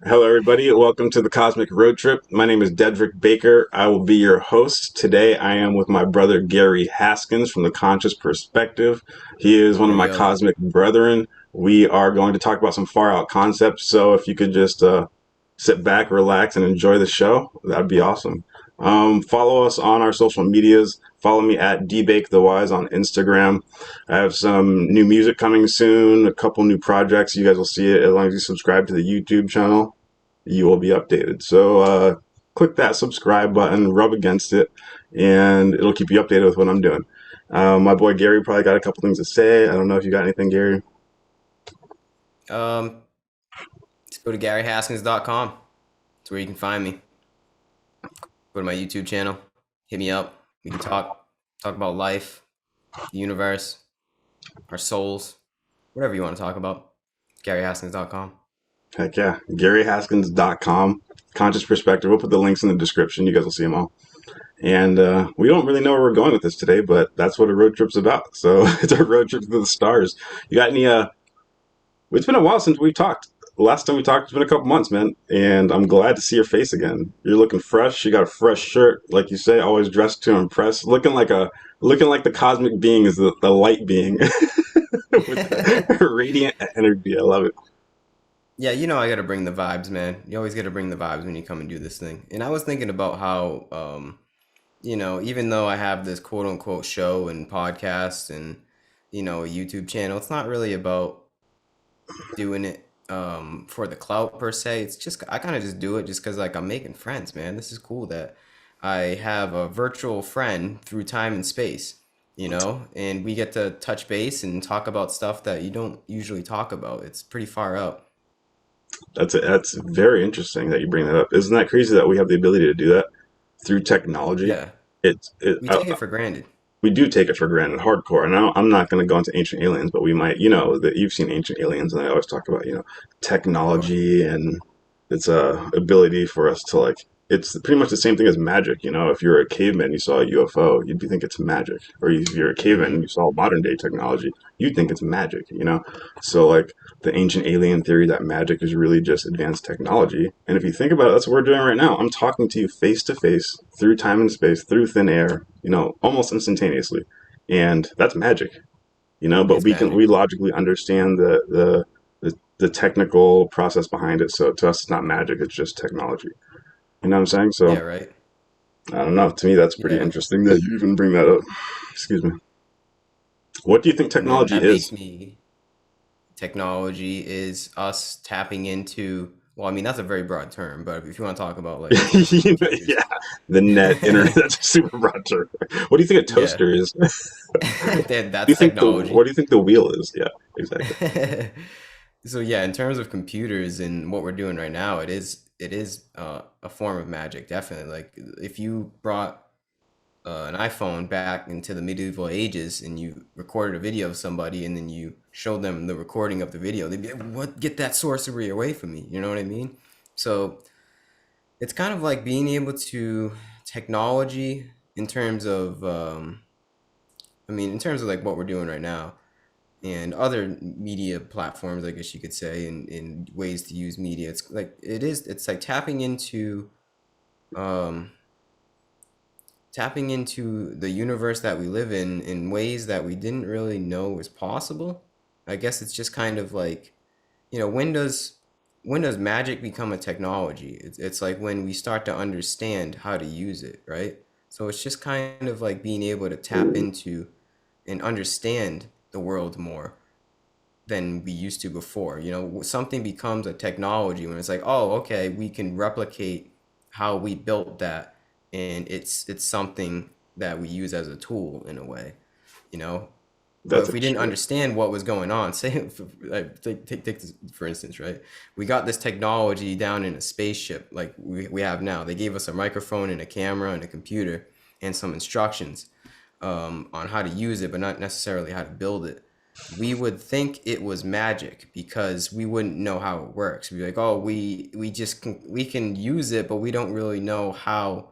Hello, everybody. Welcome to the Cosmic Road Trip. My name is Deadrick Baker. I will be your host. Today, I am with my brother Gary Haskins from the Conscious Perspective. He is one of Yo, my yo. cosmic brethren. We are going to talk about some far out concepts. So, if you could just sit back, relax, and enjoy the show, that'd be awesome. Follow us on our social medias. Follow me at DBakeTheWise on Instagram. I have some new music coming soon, a couple new projects. You guys will see it as long as you subscribe to the YouTube channel. You will be updated. So click that subscribe button, rub against it, and it'll keep you updated with what I'm doing. My boy Gary probably got a couple things to say. I don't know if you got anything, Gary. Um, just go to GaryHaskins.com. That's where you can find me. Go to my YouTube channel. Hit me up. We can talk about life, the universe, our souls, whatever you want to talk about. GaryHaskins.com. Heck yeah. GaryHaskins.com. Conscious Perspective. We'll put the links in the description. You guys will see them all. And we don't really know where we're going with this today, but that's what a road trip's about. So it's a road trip to the stars. You got any it's been a while since we talked. The last time we talked, it's been a couple months, man. And I'm glad to see your face again. You're looking fresh. You got a fresh shirt, like you say, always dressed to impress. Looking like the cosmic being is the light being with radiant energy. I love it. Yeah, you know I got to bring the vibes, man. You always got to bring the vibes when you come and do this thing. And I was thinking about how, even though I have this quote unquote show and podcast and, a YouTube channel, it's not really about doing it for the clout per se. It's just I kind of just do it just because like I'm making friends, man. This is cool that I have a virtual friend through time and space, and we get to touch base and talk about stuff that you don't usually talk about. It's pretty far up. That's very interesting that you bring that up. Isn't that crazy that we have the ability to do that through technology? Yeah, It's it, we take it for granted. we do take it for granted hardcore. And I'm not going to go into ancient aliens, but we might, that you've seen ancient aliens, and I always talk about, Of course. technology and its ability for us to like. It's pretty much the same thing as magic. If you're a caveman, you saw a UFO, you'd think it's magic. Or if you're a caveman and Hmm. you saw modern day technology, you'd think it's magic. So like the ancient alien theory that magic is really just advanced technology. And if you think about it, that's what we're doing right now. I'm talking to you face to face through time and space, through thin air, almost instantaneously. And that's magic, but It's we magic. logically understand the technical process behind it. So to us, it's not magic, it's just technology. You know what I'm saying? Yeah, So right. I don't know. To me, that's pretty Yeah. interesting that you even bring that up. Excuse me. What do you think And then technology that makes is? me technology is us tapping into, well, I mean, that's a very broad term, but if you want to talk about like in terms of computers, Yeah, the net internet. That's a super broad term. What do you think a yeah, toaster is? that's What technology. do you think the wheel is? Yeah, exactly. So yeah, in terms of computers and what we're doing right now, it is a form of magic, definitely. Like if you brought an iPhone back into the medieval ages and you recorded a video of somebody and then you showed them the recording of the video, they'd be like, "What? Get that sorcery away from me!" You know what I mean? So it's kind of like being able to technology in terms of, in terms of like what we're doing right now and other media platforms, I guess you could say, in ways to use media. It's like um, tapping into the universe that we live in ways that we didn't really know was possible. I guess it's just kind of like, when does magic become a technology? It's like when we start to understand how to use it, right? So it's just kind of like being able to tap into and understand the world more than we used to before. Something becomes a technology when it's like, oh, okay, we can replicate how we built that, and it's something that we use as a tool in a way, you know. But That's if we didn't extreme. understand what was going on, say, like, take this for instance, right? We got this technology down in a spaceship like we have now. They gave us a microphone and a camera and a computer and some instructions on how to use it, but not necessarily how to build it. We would think it was magic because we wouldn't know how it works. We'd be like, oh, we can use it, but we don't really know how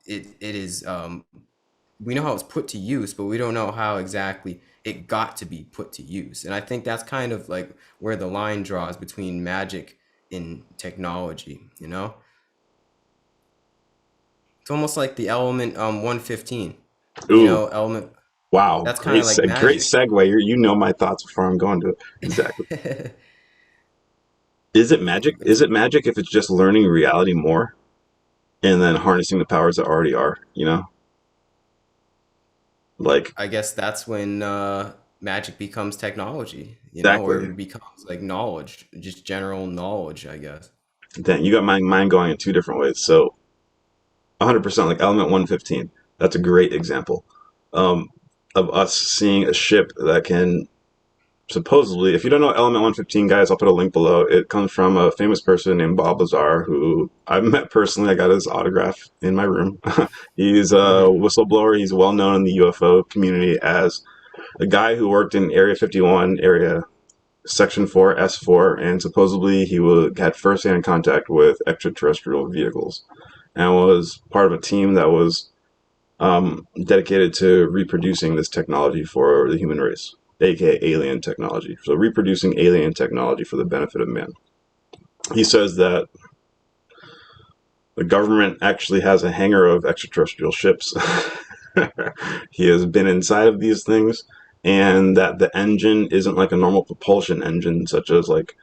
it is we know how it's put to use, but we don't know how exactly it got to be put to use. And I think that's kind of like where the line draws between magic and technology, you know? It's almost like the element 115. You Ooh, know, element wow, that's kind of like great magic. segue. You know my thoughts before I'm going to it. Exactly. Is it magic? Is It's it magic if it's just learning reality more and then harnessing the powers that already are? You know, like I guess that's when magic becomes technology, you know, or exactly. it becomes like knowledge, just general knowledge, I guess. Then you got my mind going in two different ways. So 100% like element 115. That's a great example um, of us seeing a ship that can supposedly, if you don't know element 115, guys, I'll put a link below. It comes from a famous person named Bob Lazar, who I've met personally. I got his autograph in my room. He's a Hmm. whistleblower. He's well known in the UFO community as a guy who worked in Area 51, area Section 4, S4, and supposedly he had firsthand contact with extraterrestrial vehicles and was part of a team that was dedicated to reproducing this technology for the human race, aka alien technology. So, reproducing alien technology for the benefit of man. He says that the government actually has a hangar of extraterrestrial ships. He has been inside of these things, and that the engine isn't like a normal propulsion engine, such as like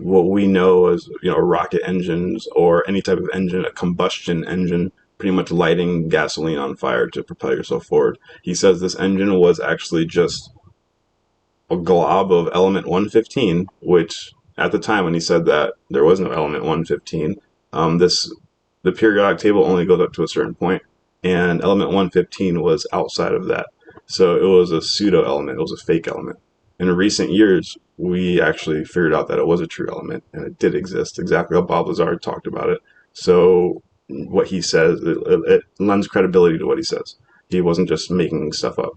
what we know as rocket engines or any type of engine, a combustion engine, pretty much lighting gasoline on fire to propel yourself forward. He says this engine was actually just a glob of element 115, which at the time when he said that there was no element 115, this the periodic table only goes up to a certain point, and element 115 was outside of that. So it was a pseudo element, it was a fake element. In recent years, we actually figured out that it was a true element and it did exist, exactly how Bob Lazar talked about it. So what he says, it lends credibility to what he says. He wasn't just making stuff up.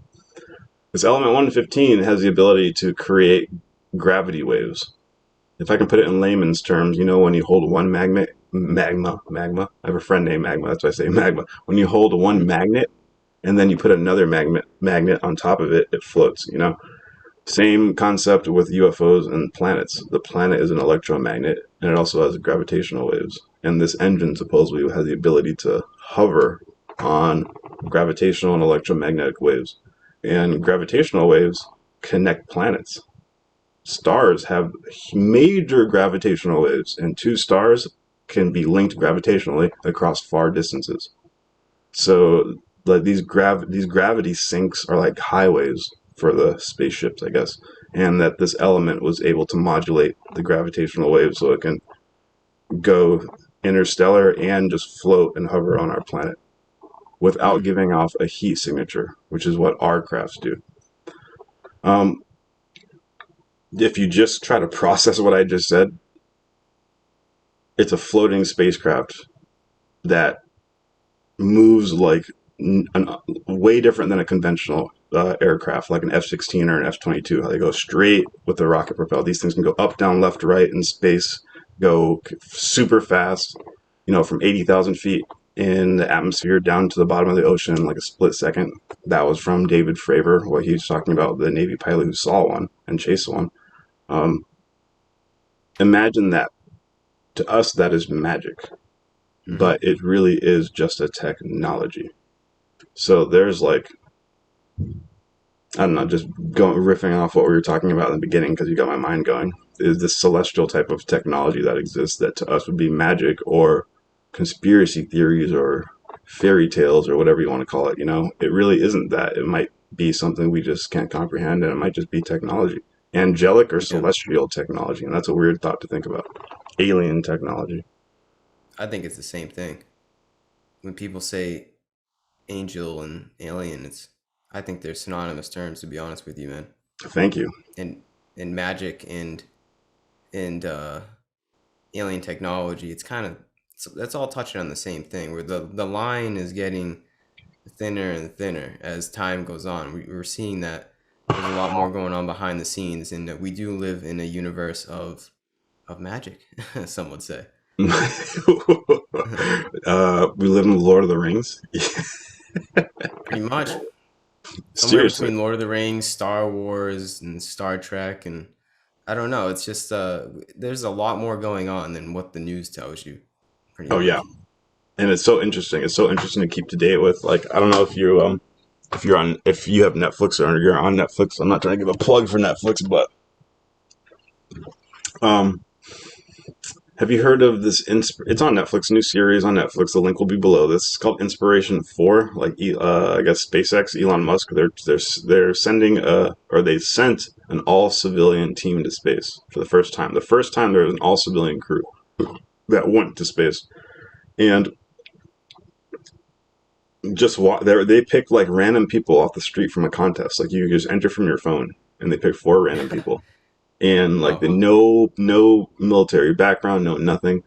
This element 115 has the ability to create gravity waves. If I can put it in layman's terms, when you hold one magma. I have a friend named Magma, that's why I say magma. When you hold one magnet and then you put another magnet on top of it, it floats. Same concept with UFOs and planets. The planet is an electromagnet and it also has gravitational waves. And this engine supposedly has the ability to hover on gravitational and electromagnetic waves. And gravitational waves connect planets. Stars have major gravitational waves, and two stars can be linked gravitationally across far distances. So like these gravity sinks are like highways for the spaceships, I guess, and that this element was able to modulate the gravitational waves so it can go interstellar and just float and hover on our planet without Hmm. giving off a heat signature, which is what our crafts do. Um, if you just try to process what I just said, it's a floating spacecraft that moves like way different than a conventional aircraft, like an F-16 or an F-22. How they go straight with the rocket propel. These things can go up, down, left, right in space, go super fast. From 80,000 feet in the atmosphere down to the bottom of the ocean in like a split second. That was from David Fravor, what he was talking about, the Navy pilot who saw one and chased one. Um, Imagine that. To us, that is magic, Hmm. but it really is just a technology. So there's like, I don't know, just going riffing off what we were talking about in the beginning because you got my mind going. Is this celestial type of technology that exists that to us would be magic or conspiracy theories or fairy tales or whatever you want to call it? It really isn't that. It might be something we just can't comprehend, and it might just be technology, angelic or Yeah, celestial technology, and that's a weird thought to think about. Alien technology. I think it's the same thing. When people say angel and alien, it's I think they're synonymous terms, to be honest with you, man. Thank you. And magic and alien technology, it's kind of, that's all touching on the same thing. Where the line is getting thinner and thinner as time goes on. We're seeing that there's a lot more going on behind the scenes, and that we do live in a universe of magic. Some would say. We live in the Lord of the Rings. Pretty much somewhere Seriously. between Lord of the Rings, Star Wars, and Star Trek, and I don't know. It's just there's a lot more going on than what the news tells you, pretty Oh yeah, much. and it's so interesting. It's so interesting to keep to date with. Like, I don't know if you have Netflix or you're on Netflix. I'm not trying to give a plug for Netflix, but um, have you heard of this? It's on Netflix. New series on Netflix. The link will be below this. It's called Inspiration 4. Like, I guess SpaceX, Elon Musk. They're sending or they sent an all civilian team into space for the first time. The first time there was an all civilian crew that went to space, and they picked like random people off the street from a contest. Like, you just enter from your phone, and they picked four random people, and like, the Wow. no military background, no nothing.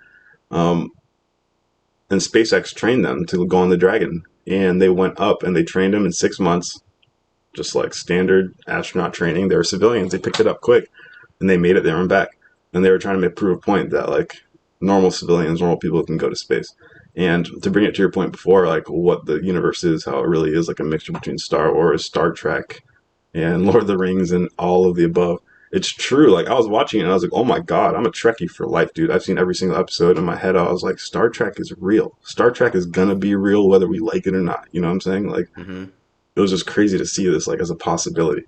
Um, and SpaceX trained them to go on the Dragon, and they went up and they trained them in 6 months, just like standard astronaut training. They were civilians. They picked it up quick, and they made it there and back. And they were trying to prove a point that like normal civilians, normal people can go to space. And to bring it to your point before, like what the universe is, how it really is like a mixture between Star Wars, Star Trek, and Lord of the Rings, and all of the above. It's true. Like, I was watching it and I was like, oh my God, I'm a Trekkie for life, dude. I've seen every single episode. In my head, I was like, Star Trek is real. Star Trek is gonna be real whether we like it or not. You know what I'm saying? Like, Hmm. it was just crazy to see this like as a possibility.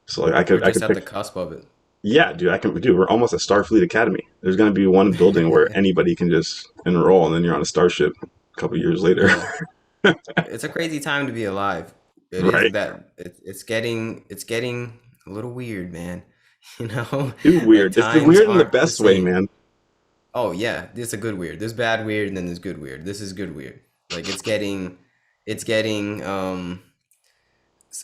So like, We're I just could at pick. the cusp of it. Yeah, dude, we're almost at Starfleet Academy. There's gonna be one building where anybody can just enroll, and then you're on a starship a couple years later. Yeah. It's a crazy time to be alive. It is Right. that it's getting a little weird, man. You know, Too like weird. It's the times weird in the aren't the best way, same. man. Oh yeah, it's a good weird. There's bad weird and then there's good weird. This is good weird. Like it's getting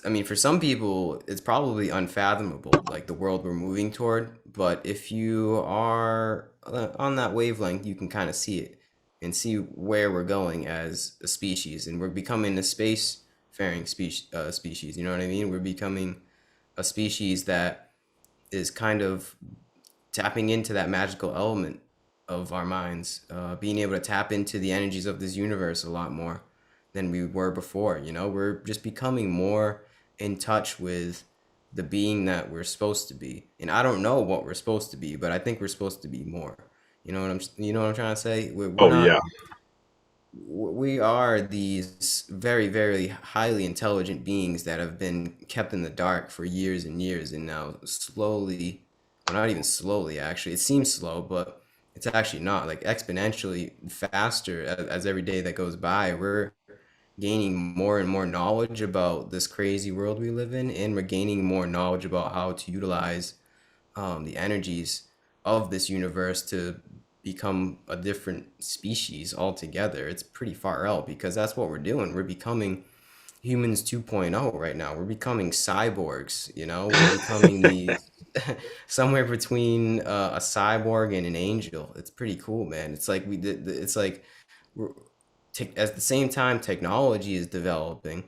I mean, for some people, it's probably unfathomable, like the world we're moving toward. But if you are on that wavelength, you can kind of see it and see where we're going as a species. And we're becoming a space-faring species. You know what I mean? We're becoming a species that is kind of tapping into that magical element of our minds, being able to tap into the energies of this universe a lot more than we were before. You know, we're just becoming more in touch with the being that we're supposed to be. And I don't know what we're supposed to be, but I think we're supposed to be more. You know what I'm trying to say? We're Oh yeah. not, we are these very, very highly intelligent beings that have been kept in the dark for years and years, and now slowly, well, not even slowly, actually, it seems slow, but it's actually not, like exponentially faster as every day that goes by. We're gaining more and more knowledge about this crazy world we live in, and we're gaining more knowledge about how to utilize the energies of this universe to become a different species altogether. It's pretty far out because that's what we're doing. We're becoming humans 2.0 right now. We're becoming cyborgs, you know? We're becoming these somewhere between a cyborg and an angel. It's pretty cool, man. It's like we did it's like we're at the same time technology is developing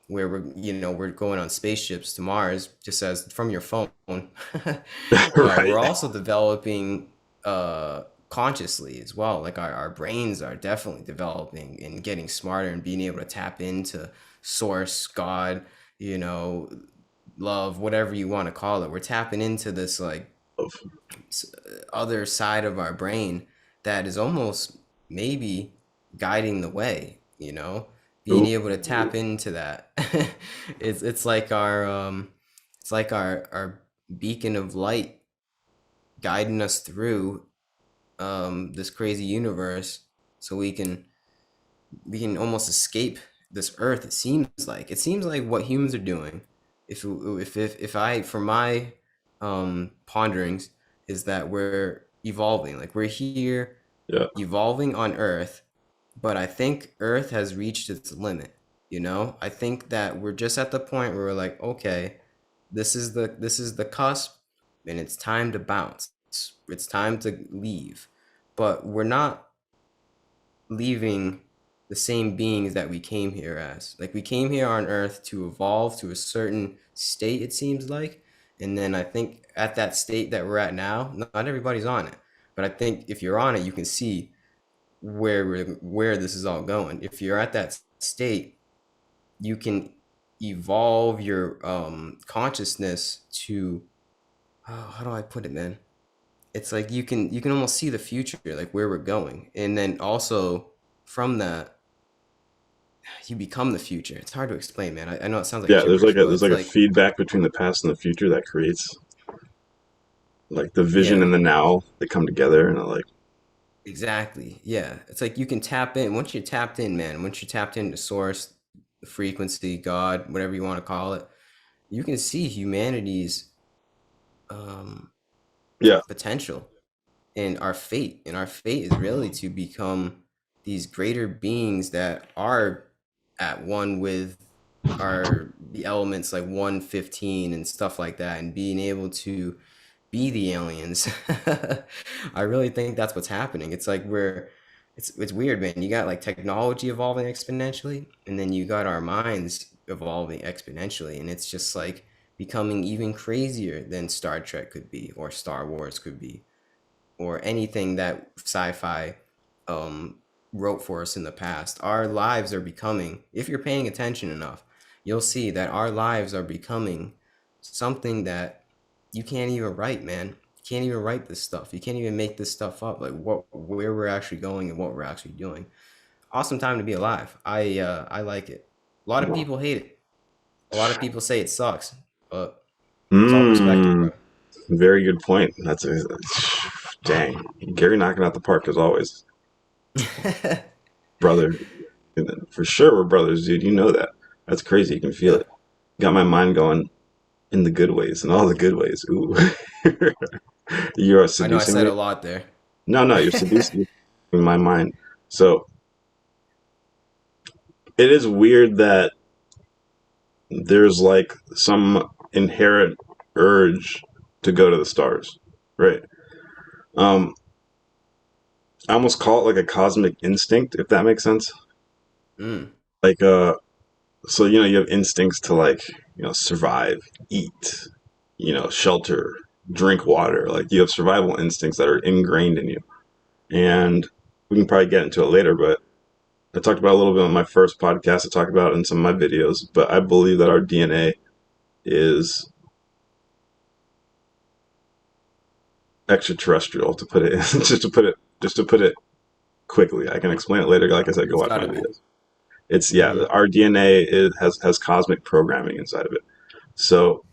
where we're going on spaceships to Mars just as from your phone. Right. We're also developing consciously as well. Like our brains are definitely developing and getting smarter and being able to tap into source, God, you know, love, whatever you want to call it. We're tapping into this like other side of our brain that is almost maybe guiding the way, you know, being Ooh. able to tap into that. It's like our beacon of light guiding us through this crazy universe so we can almost escape this earth. It seems like what humans are doing, if I for my ponderings, is that we're evolving, like we're here Yeah. evolving on earth, but I think earth has reached its limit. You know, I think that we're just at the point where we're like, okay, this is the cusp, and it's time to bounce. It's time to leave, but we're not leaving the same beings that we came here as. Like we came here on Earth to evolve to a certain state, it seems like, and then I think at that state that we're at now, not everybody's on it, but I think if you're on it, you can see where this is all going. If you're at that state, you can evolve your consciousness to, oh, how do I put it, man? It's like you can almost see the future, like where we're going, and then also from that you become the future. It's hard to explain, man. I know it sounds like Yeah, there's like gibberish, a but there's it's like a like, feedback between the past and the future that creates like the vision yeah, and the now. They come together and like exactly, yeah. It's like you can tap in. Once you're tapped in, man, once you're tapped into source, the frequency, God, whatever you want to call it, you can see humanity's um yeah, potential and our fate. And our fate is really to become these greater beings that are at one with our the elements, like 115 and stuff like that, and being able to be the aliens. I really think that's what's happening. It's like we're it's weird, man. You got like technology evolving exponentially, and then you got our minds evolving exponentially, and it's just like becoming even crazier than Star Trek could be, or Star Wars could be, or anything that sci-fi um, wrote for us in the past. Our lives are becoming, if you're paying attention enough, you'll see that our lives are becoming something that you can't even write, man. You can't even write this stuff. You can't even make this stuff up. Like where we're actually going and what we're actually doing. Awesome time to be alive. I like it. A lot of people hate it. A lot of people say it sucks, but it's all perspective, mm, bro. very good point. That's a dang Gary knocking out the park as always, brother. For sure, we're brothers, dude. You know that. That's crazy. You can feel Yeah, it. Got my mind going in the good ways, in all the good ways. Ooh, you're I know I seducing said me. a lot there. No, no, you're seducing my mind. So it is weird that there's like some inherent urge to go to the stars, right? Um, I almost call it like a cosmic instinct, if that makes sense. Mm, Like, so you have instincts to like, survive, eat, shelter, drink water. Like you have survival instincts that are ingrained in you, and we can probably get into it later. But I talked about a little bit on my first podcast. I talked about it in some of my videos. But I believe that our DNA is extraterrestrial, to put it just to put it quickly. I can explain it later. Like I said, go it's watch got my to be. videos. It's yeah, Mm-hmm. our DNA has cosmic programming inside of it. So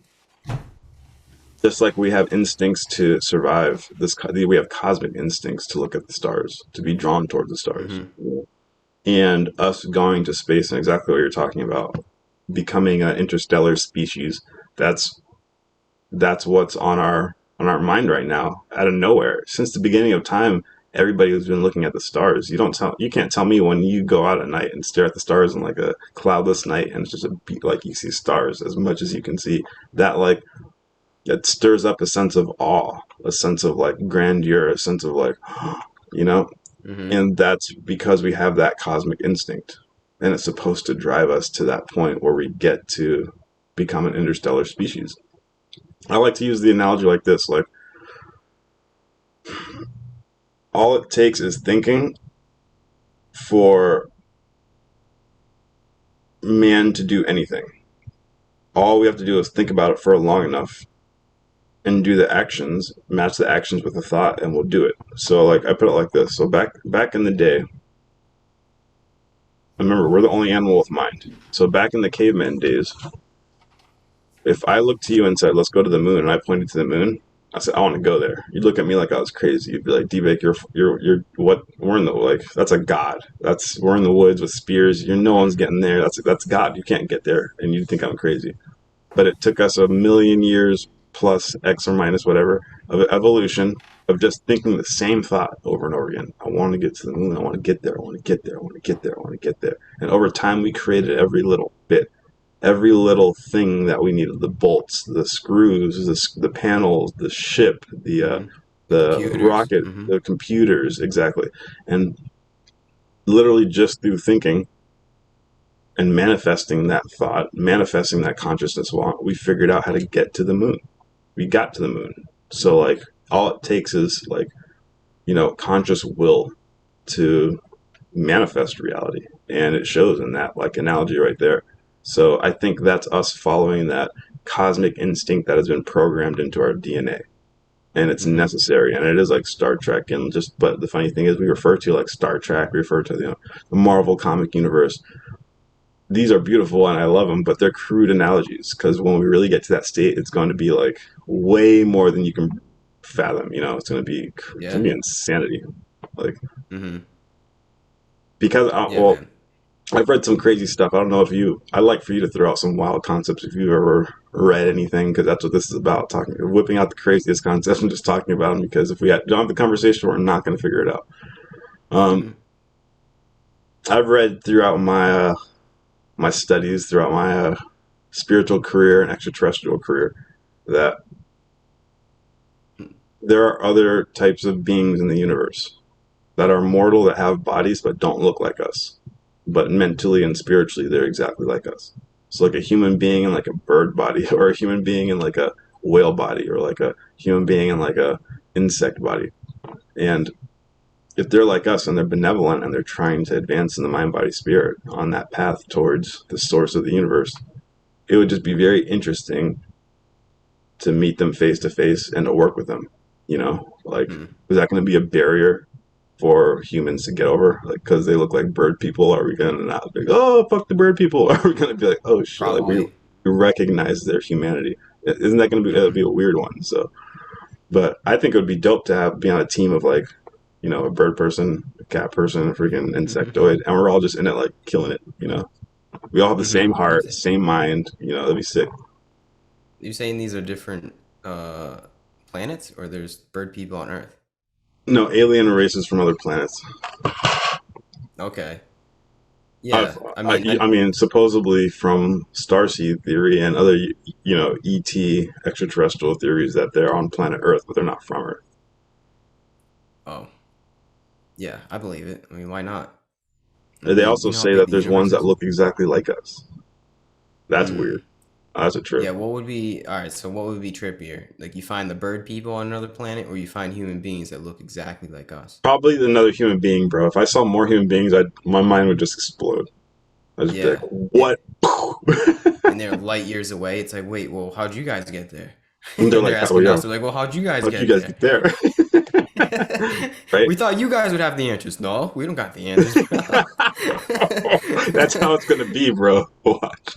just like we have instincts to survive, we have cosmic instincts to look at the stars, to be drawn toward the stars, Mm-hmm. and us going to space and exactly what you're talking about, becoming an interstellar species. That's that's what's on our mind right now, out of nowhere. Since the beginning of time, everybody has been looking at the stars. You can't tell me when you go out at night and stare at the stars in like a cloudless night and it's just like you see stars as much as you can see. That like it stirs up a sense of awe, a sense of like grandeur, a sense of like you know, Mm-hmm. and that's because we have that cosmic instinct, and it's supposed to drive us to that point where we get to become an interstellar species. I like to use the analogy like this: like all it takes is thinking for man to do anything. All we have to do is think about it for long enough and do the actions, match the actions with the thought, and we'll do it. So like I put it like this. So back in the day, remember we're the only animal with mind. So back in the caveman days, if I looked to you and said, "Let's go to the moon," and I pointed to the moon, I said, "I want to go there." You'd look at me like I was crazy. You'd be like, "D-Bake, you're what? We're in the like that's a god. We're in the woods with spears. No one's getting there. That's God. You can't get there." And you'd think I'm crazy. But it took us a million years plus X or minus whatever of evolution of just thinking the same thought over and over again. I want to get to the moon. I want to get there. I want to get there. I want to get there. I want to get there. And over time, we created every little bit, every little thing that we needed: the bolts, the screws, the panels, the ship, Hmm. The the computers. rocket, Hmm. the computers, exactly. And literally just through thinking and manifesting that thought, manifesting that consciousness, we figured out how to get to the moon. We got to the moon. So like all it takes is like, conscious will to manifest reality. And it shows in that like analogy right there. So I think that's us following that cosmic instinct that has been programmed into our DNA. And it's Hmm. necessary, and it is like Star Trek, and just but the funny thing is we refer to like Star Trek, we refer to the Marvel comic universe. These are beautiful and I love them, but they're crude analogies because when we really get to that state, it's going to be like way more than you can fathom. It's going Yeah. to be insanity. Like Hmm. because Yeah, man. I've read some crazy stuff. I don't know if I'd like for you to throw out some wild concepts if you've ever read anything, because that's what this is about. Whipping out the craziest concepts and just talking about them. Because if don't have the conversation, we're not going to figure it out. Um, Hmm. I've read throughout my studies, throughout my spiritual career and extraterrestrial career, that there are other types of beings in the universe that are mortal, that have bodies but don't look like us. But mentally and spiritually, they're exactly like us. So, like a human being in like a bird body, or a human being in like a whale body, or like a human being in like a insect body. And if they're like us and they're benevolent and they're trying to advance in the mind, body, spirit on that path towards the source of the universe, it would just be very interesting to meet them face to face and to work with them. Like, Hmm. is that going to be a barrier for humans to get over? Like, because they look like bird people, are we going to not be like, oh, fuck the bird people? Are we going to be like, oh shit, like Probably. we recognize their humanity? Isn't that going to be? It'll Hmm. be a weird one. So, but I think it would be dope to be on a team of like, a bird person, a cat person, a freaking Hmm. insectoid, and we're all just in it like killing it. We all have the Hmm. same heart, same mind. That'd be sick. You saying these are different uh planets, or there's bird people on Earth? No, alien races from other planets. Okay. I've, Yeah. I mean, I mean, supposedly from starseed theory and other, ET extraterrestrial theories that they're on planet Earth, but they're not from Earth. oh, yeah, I believe it. I mean, why not? I They mean, also you know how say big that the there's ones universe that is? look exactly like us. That's Hmm. weird. That's a trip. Yeah, what would be all right, so what would be trippier? Like you find the bird people on another planet, or you find human beings that look exactly like us? Probably another human being, bro. If I saw more human beings, my mind would just explode. I'd just be like, Yeah. what? And they're light years away. It's like, wait, well, how'd you guys get there? And they're And they're like, how, asking yo, us, they're like, well, how'd you guys how'd you get guys there? get there? Right? We thought you guys would have the answers. No, we don't got the answers, bro. That's how it's gonna be, bro. Watch.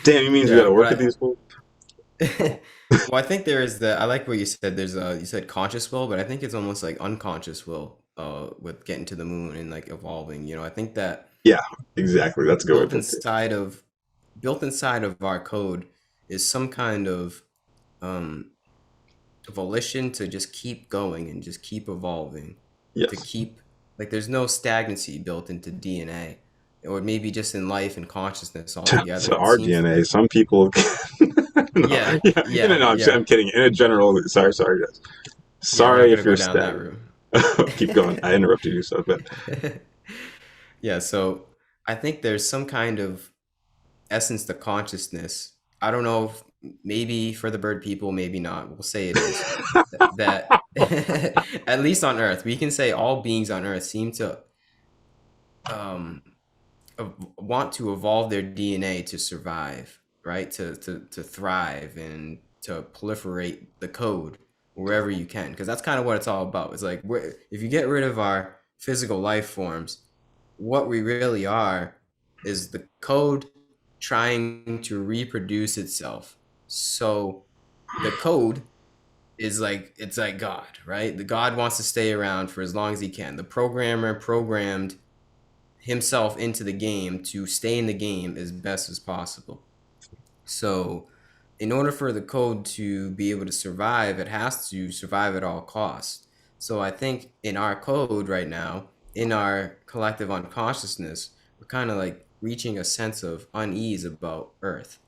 Damn, you means we Yeah, gotta but work with these fools? well, I think there is the. I like what you said. There's you said conscious will, but I think it's almost like unconscious will. With getting to the moon and like evolving. I think that Yeah, exactly. That's a good way to built put it. inside of built inside of our code is some kind of um volition to just keep going and just keep evolving, to Yes. keep like there's no stagnancy built into DNA, or maybe just in life and consciousness altogether. To It our seems DNA, like some people. No, yeah, yeah, yeah, no, yeah, I'm kidding. In a general, sorry, guys. yeah. We're not Sorry gonna if you're go down that stagnant. route. Keep going. I interrupted you, so but Yeah, so I think there's some kind of essence to consciousness. I don't know if maybe for the bird people, maybe not. We'll say it is that at least on Earth, we can say all beings on Earth seem to um, want to evolve their DNA to survive, right? To thrive and to proliferate the code wherever you can, because that's kind of what it's all about. It's like if you get rid of our physical life forms, what we really are is the code trying to reproduce itself. So the code is like it's like God, right? The God wants to stay around for as long as he can. The programmer programmed himself into the game to stay in the game as best as possible. So in order for the code to be able to survive, it has to survive at all costs. So I think in our code right now, in our collective unconsciousness, we're kind of like reaching a sense of unease about Earth.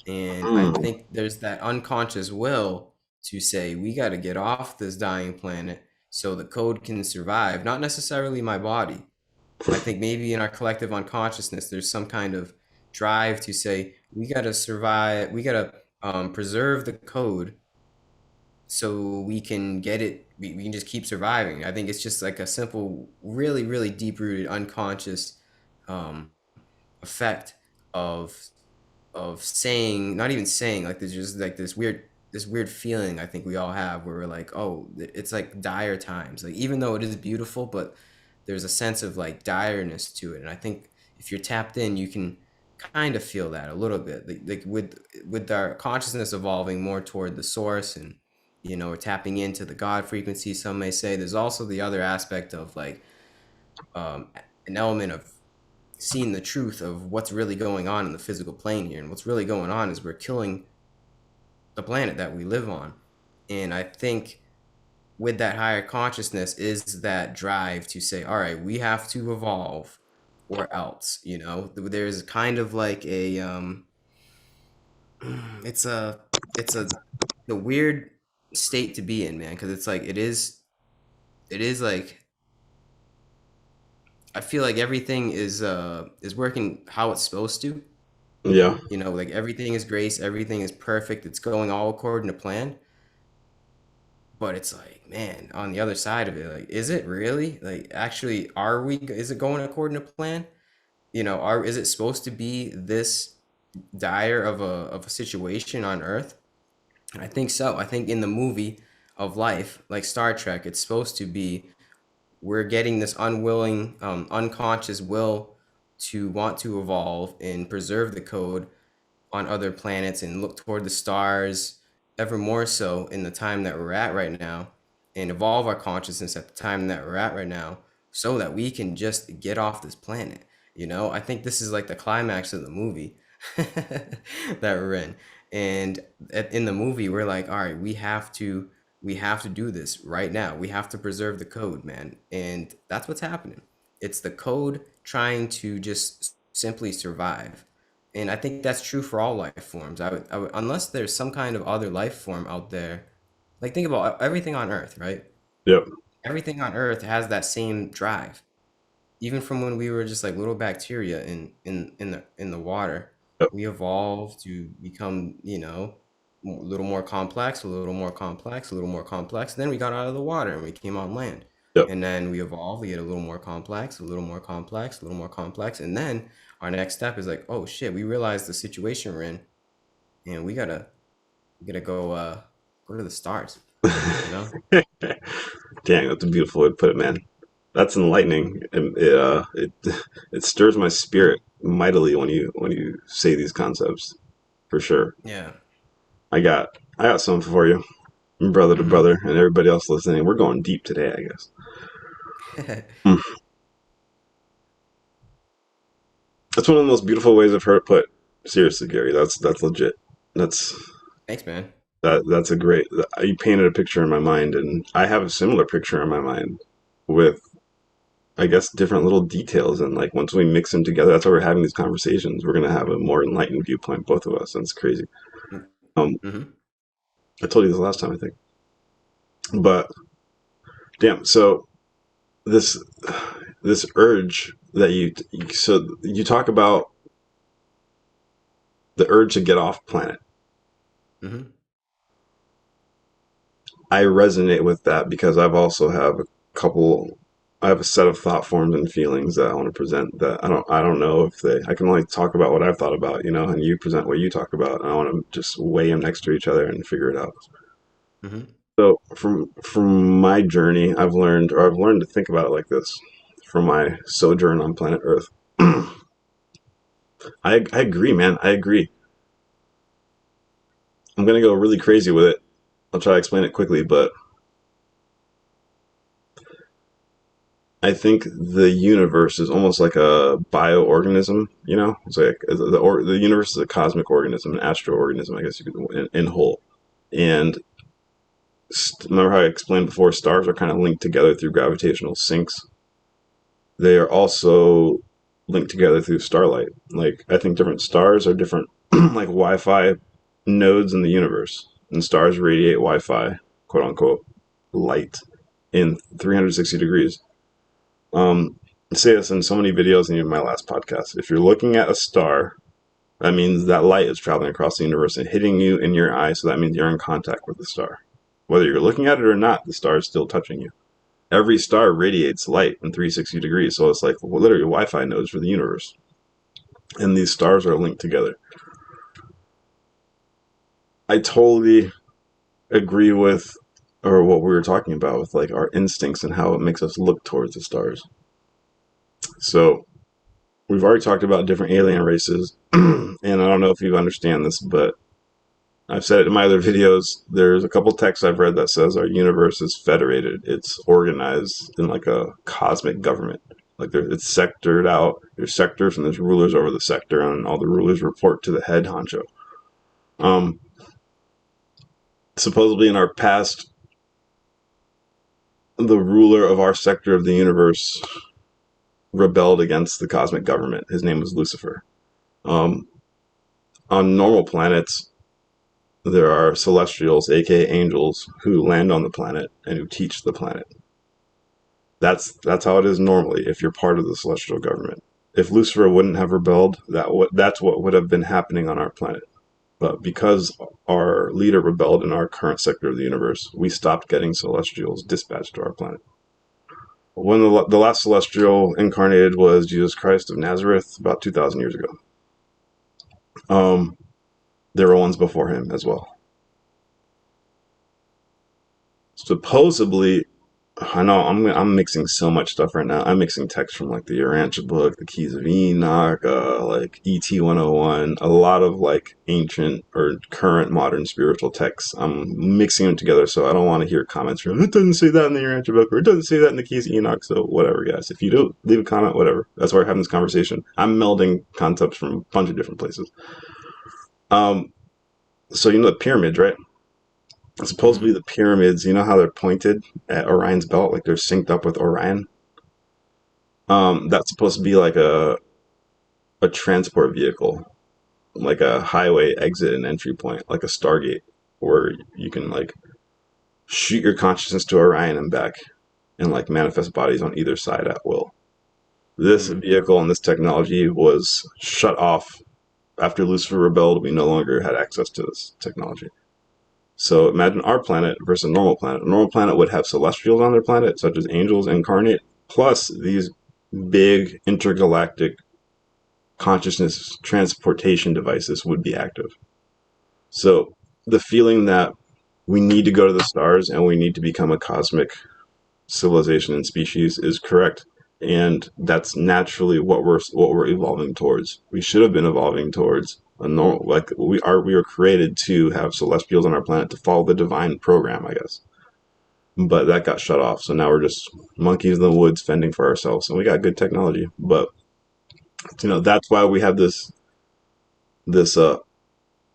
And I Hmm. think there's that unconscious will to say, we got to get off this dying planet so the code can survive, not necessarily my body. I think maybe in our collective unconsciousness, there's some kind of drive to say, we got to survive, we got to preserve the code so we can get it, we can just keep surviving. I think it's just like a simple, really, really deep rooted unconscious um, effect of saying, not even saying, like there's just like this weird feeling I think we all have where we're like, oh, it's like dire times. Like even though it is beautiful, but there's a sense of like direness to it. And I think if you're tapped in, you can kind of feel that a little bit. Like with our consciousness evolving more toward the source, and we're tapping into the God frequency, some may say. There's also the other aspect of like um, an element of seeing the truth of what's really going on in the physical plane here. And what's really going on is we're killing the planet that we live on. And I think with that higher consciousness is that drive to say, all right, we have to evolve or else, there's kind of like a, it's a, it's a weird state to be in, man. Cause it's like, it is like, I feel like everything is working how it's supposed to. Yeah. Like everything is grace, everything is perfect, it's going all according to plan. But it's like, man, on the other side of it, like, is it really? Like, actually, is it going according to plan? Is it supposed to be this dire of a situation on Earth? I think so. I think in the movie of life, like Star Trek, it's supposed to be we're getting this unwilling, unconscious will to want to evolve and preserve the code on other planets and look toward the stars ever more so in the time that we're at right now, and evolve our consciousness at the time that we're at right now so that we can just get off this planet. I think this is like the climax of the movie that we're in. And in the movie, we're like, all right, we have to do this right now. We have to preserve the code, man. And that's what's happening. It's the code trying to just simply survive. And I think that's true for all life forms. Unless there's some kind of other life form out there. Like think about everything on Earth, right? Yep. Everything on Earth has that same drive. Even from when we were just like little bacteria in the water, Yep. we evolved to become, a little more complex, a little more complex, a little more complex. Then we got out of the water and we came on land. Yep. And then we evolved, we get a little more complex, a little more complex, a little more complex. And then our next step is like, oh shit, we realize the situation we're in, and we gotta go to the stars, you know? Dang, that's a beautiful way to put it, man. That's enlightening, and it stirs my spirit mightily when you say these concepts, for sure. Yeah. I got something for you, brother to Mm-hmm. brother, and everybody else listening. We're going deep today, I guess. Mm. That's one of the most beautiful ways I've heard it put. Seriously, Gary, that's legit. That's Thanks, man. that's a great. You painted a picture in my mind, and I have a similar picture in my mind with, I guess, different little details. And like once we mix them together, that's why we're having these conversations. We're gonna have a more enlightened viewpoint, both of us, and it's crazy. Um, Mm-hmm. I told you this last time, I think. But damn, so this this urge that so you talk about the urge to get off planet. Mm-hmm. I resonate with that because I've also have a couple. I have a set of thought forms and feelings that I want to present. That I don't know if they. I can only talk about what I've thought about, and you present what you talk about. And I want to just weigh them next to each other and figure it out. Mm-hmm. So from my journey, I've learned to think about it like this. From my sojourn on planet Earth, I agree, man. I agree. I'm gonna go really crazy with it. I'll try to explain it quickly, but I think the universe is almost like a bioorganism. It's like the universe is a cosmic organism, an astro organism, I guess you could in whole. And remember how I explained before, stars are kind of linked together through gravitational sinks. They are also linked together through starlight. Like I think different stars are different, like Wi-Fi nodes in the universe, and stars radiate Wi-Fi, quote unquote, light in 360 degrees. I say this in so many videos and even my last podcast. If you're looking at a star, that means that light is traveling across the universe and hitting you in your eye, so that means you're in contact with the star. Whether you're looking at it or not, the star is still touching you. Every star radiates light in 360 degrees, so it's like literally Wi-Fi nodes for the universe. And these stars are linked together. I totally agree with, or what we were talking about with like our instincts and how it makes us look towards the stars. So we've already talked about different alien races, and I don't know if you understand this, but I've said it in my other videos. There's a couple texts I've read that says our universe is federated. It's organized in like a cosmic government. Like it's sectored out. There's sectors and there's rulers over the sector, and all the rulers report to the head honcho. Um, Supposedly in our past, the ruler of our sector of the universe rebelled against the cosmic government. His name was Lucifer. Um, on normal planets, there are celestials, aka angels, who land on the planet and who teach the planet. That's how it is normally if you're part of the celestial government. If Lucifer wouldn't have rebelled, that's what would have been happening on our planet. But because our leader rebelled in our current sector of the universe, we stopped getting celestials dispatched to our planet. When the last celestial incarnated was Jesus Christ of Nazareth about 2,000 years ago. There were ones before him as well. Supposedly, I know I'm mixing so much stuff right now. I'm mixing text from like the Urantia Book, the Keys of Enoch, like ET 101, a lot of like ancient or current modern spiritual texts. I'm mixing them together, so I don't want to hear comments from it doesn't say that in the Urantia Book or it doesn't say that in the Keys of Enoch. So whatever, guys. If you do, leave a comment, whatever. That's why we're having this conversation. I'm melding concepts from a bunch of different places. So you know the pyramids, right? Supposedly Mm-hmm. the pyramids, you know how they're pointed at Orion's belt, like they're synced up with Orion. That's supposed to be like a transport vehicle, like a highway exit and entry point, like a Stargate, where you can like shoot your consciousness to Orion and back, and like manifest bodies on either side at will. This Mm-hmm. vehicle and this technology was shut off after Lucifer rebelled. We no longer had access to this technology. So imagine our planet versus a normal planet. A normal planet would have celestials on their planet, such as angels incarnate, plus these big intergalactic consciousness transportation devices would be active. So the feeling that we need to go to the stars and we need to become a cosmic civilization and species is correct. And that's naturally what we're evolving towards. We should have been evolving towards a normal, like we were created to have celestials on our planet to follow the divine program, I guess. But that got shut off. So now we're just monkeys in the woods fending for ourselves. And we got good technology. But that's why we have this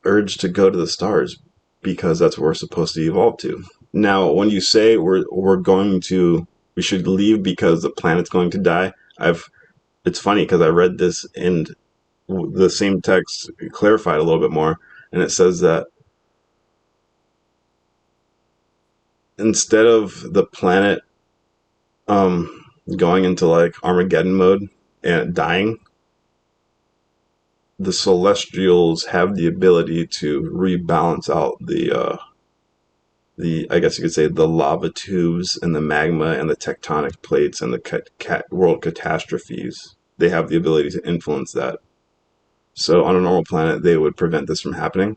urge to go to the stars, because that's what we're supposed to evolve to. Now, when you say we should leave because the planet's going to die, it's funny because I read this and the same text clarified a little bit more, and it says that instead of the planet going into like Armageddon mode and dying, the celestials have the ability to rebalance out the I guess you could say the lava tubes and the magma and the tectonic plates and the world catastrophes. They have the ability to influence that. So on a normal planet, they would prevent this from happening,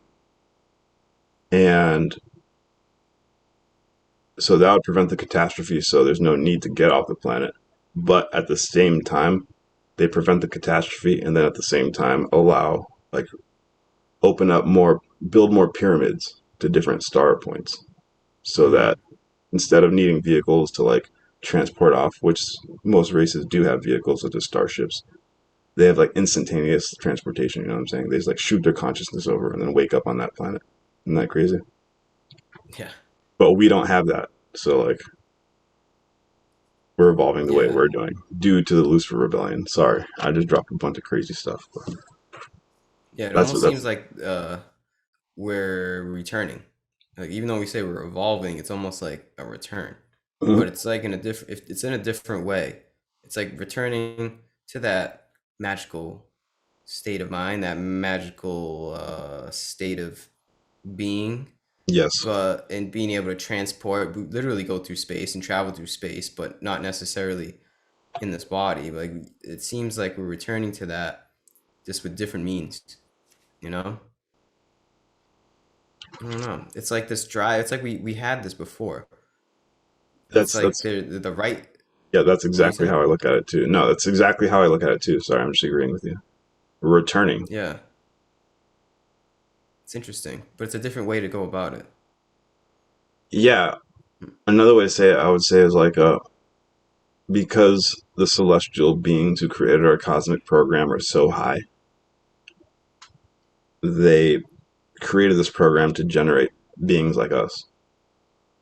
and so that would prevent the catastrophe. So there's no need to get off the planet. But at the same time, they prevent the catastrophe, and then at the same time allow like open up more, build more pyramids to different star points, so Mm-hmm. that instead of needing vehicles to like transport off, which most races do have vehicles such as starships. They have like instantaneous transportation. You know what I'm saying? They just like shoot their consciousness over and then wake up on that planet. Isn't that crazy? Yeah. But we don't have that. So like we're evolving the way Yeah. we're doing due to the Lucifer Rebellion. Sorry, I just dropped a bunch of crazy stuff. But Yeah. It that's almost what that's. seems like we're returning. Like even though we say we're evolving, it's almost like a return, Mhm. but it's like in a different. If it's in a different way, it's like returning to that magical state of mind, that magical state of being, Yes, but and being able to transport, literally go through space and travel through space, but not necessarily in this body. Like it seems like we're returning to that, just with different means. You know, I don't know. It's like this drive. It's like we had this before. It's like that's the right. yeah, that's What are you exactly saying? how I look at it too. No, that's exactly how I look at it too. Sorry, I'm just agreeing with you. Returning. Yeah, it's interesting, but it's a different way to go about it. Yeah, another way to say it, I would say, is like because the celestial beings who created our cosmic program are so high, they created this program to generate beings like us.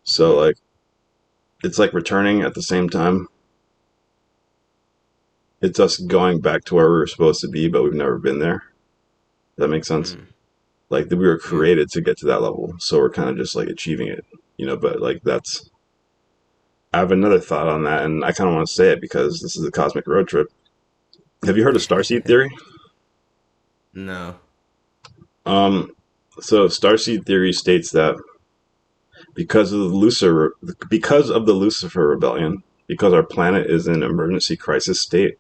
So Mm, like it's like returning at the same time. It's us going back to where we were supposed to be, but we've never been there. Does that make sense? mm, Like we were mm. created to get to that level, so we're kind of just like achieving it, you know. But like that's I have another thought on that, and I kind of want to say it because this is a cosmic road trip. Have you heard of starseed theory? No. Um, so starseed theory states that because of the Lucifer rebellion, because our planet is in emergency crisis state,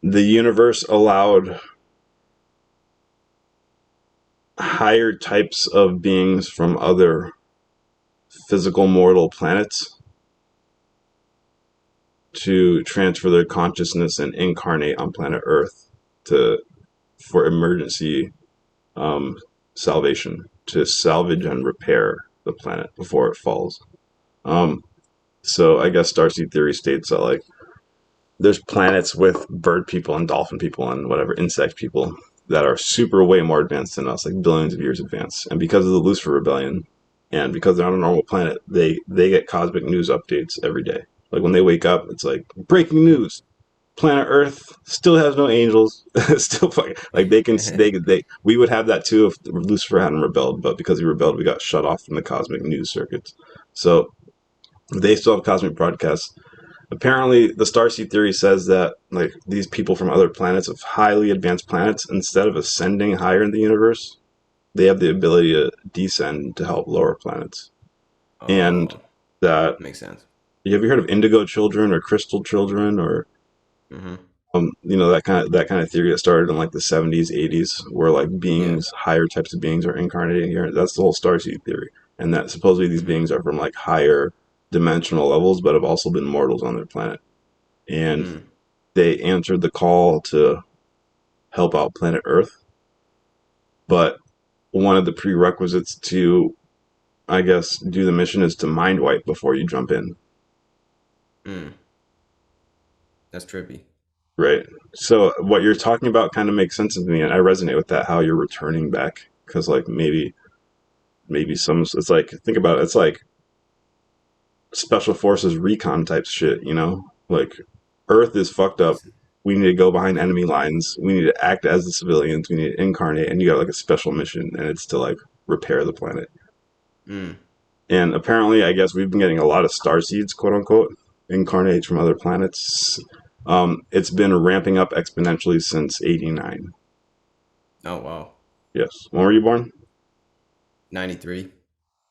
the universe allowed higher types of beings from other physical mortal planets to transfer their consciousness and incarnate on planet Earth to for emergency um, salvation, to salvage and repair the planet before it falls. Um, so I guess starseed theory states that like there's planets with bird people and dolphin people and whatever insect people that are super way more advanced than us, like billions of years advanced. And because of the Lucifer Rebellion, and because they're on a normal planet, they get cosmic news updates every day. Like when they wake up, it's like breaking news: planet Earth still has no angels. Still fucking like they we would have that too if Lucifer hadn't rebelled, but because he rebelled, we got shut off from the cosmic news circuits. So they still have cosmic broadcasts. Apparently, the starseed theory says that like these people from other planets, of highly advanced planets, instead of ascending higher in the universe, they have the ability to descend to help lower planets. And Oh, that makes sense. have you heard of indigo children or crystal children or Mm-hmm. you know that kind of theory that started in like the 70s, 80s, where like Yeah. beings, higher types of beings are incarnating here. That's the whole starseed theory, and that supposedly these Mm-hmm. beings are from like higher dimensional levels, but have also been mortals on their planet, and Mm. they answered the call to help out planet Earth. But one of the prerequisites to, I guess, do the mission is to mind wipe before you jump in, Mm. That's trippy. right? So what you're talking about kind of makes sense to me, and I resonate with that. How you're returning back, because like maybe some it's like think about it. It's like special forces recon type shit, you know? Like Earth is fucked up. Makes sense. We need to go behind Mm. enemy lines. We need to act as the civilians. We need to incarnate, and you got like a special mission, and it's to like repair the planet. Mm. And apparently, I guess we've been getting a lot of star seeds, quote unquote, incarnates from other planets. It's been ramping up exponentially since '89. Oh wow. Yes. When were you born? 93.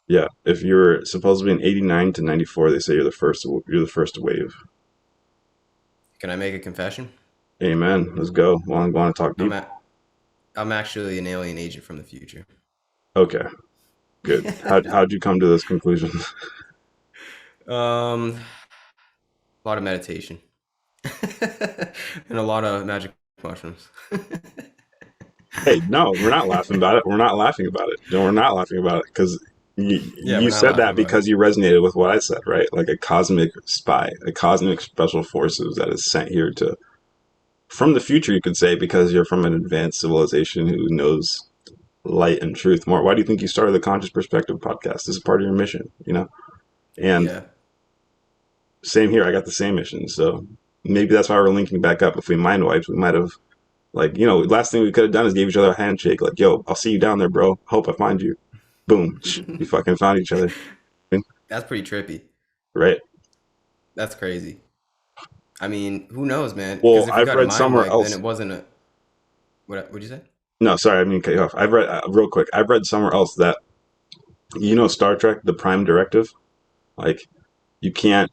Yeah. If you were supposed to be in '89 to '94, they say you're the first. You're the first wave. Can I make a confession? Amen. Let's go. Well, I'm going to talk I'm deep. at, I'm actually an alien agent from the future. Okay. Good. How'd you come to this conclusion? A lot of meditation and a lot of magic mushrooms. Hey, no, we're not laughing about it. We're not laughing about it. No, we're not laughing about it because Yeah, you we're not said laughing that about it. because you resonated with what I said, right? Like a cosmic spy, a cosmic special forces that is sent here to from the future, you could say, because you're from an advanced civilization who knows light and truth more. Why do you think you started the Conscious Perspective podcast? This is part of your mission, you know? And Yeah. same here, I got the same mission. So maybe that's why we're linking back up. If we mind wipes, we might have, like, last thing we could have done is gave each other a handshake. Like, yo, I'll see you down there, bro. Hope I find you. Boom. We fucking found each other. That's pretty trippy. Right. That's crazy. I mean, who knows, man? Well, Because if we I've got a read mind somewhere wipe, then else. it wasn't a what'd you say? No, sorry, I mean cut you off. I've read real quick. I've read somewhere else that Star Trek, the Prime Directive, like you can't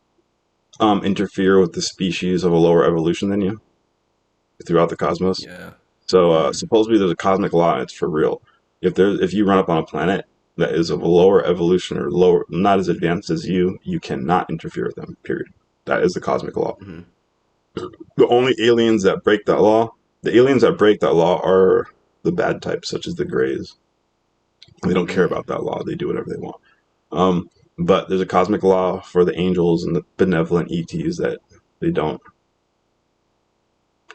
interfere with the species of a lower evolution than you throughout the cosmos. Yeah. So Mm. supposedly there's a cosmic law and it's for real. If you run up on a planet that is of a lower evolution or lower not as advanced as you cannot interfere with them. Period. That is the cosmic law. Hmm. The only aliens that break that law, the aliens that break that law are the bad types, such as the Greys. They don't care Mm. about that law. They do whatever they want. Um, but there's a cosmic law for the angels and the benevolent ETs that they don't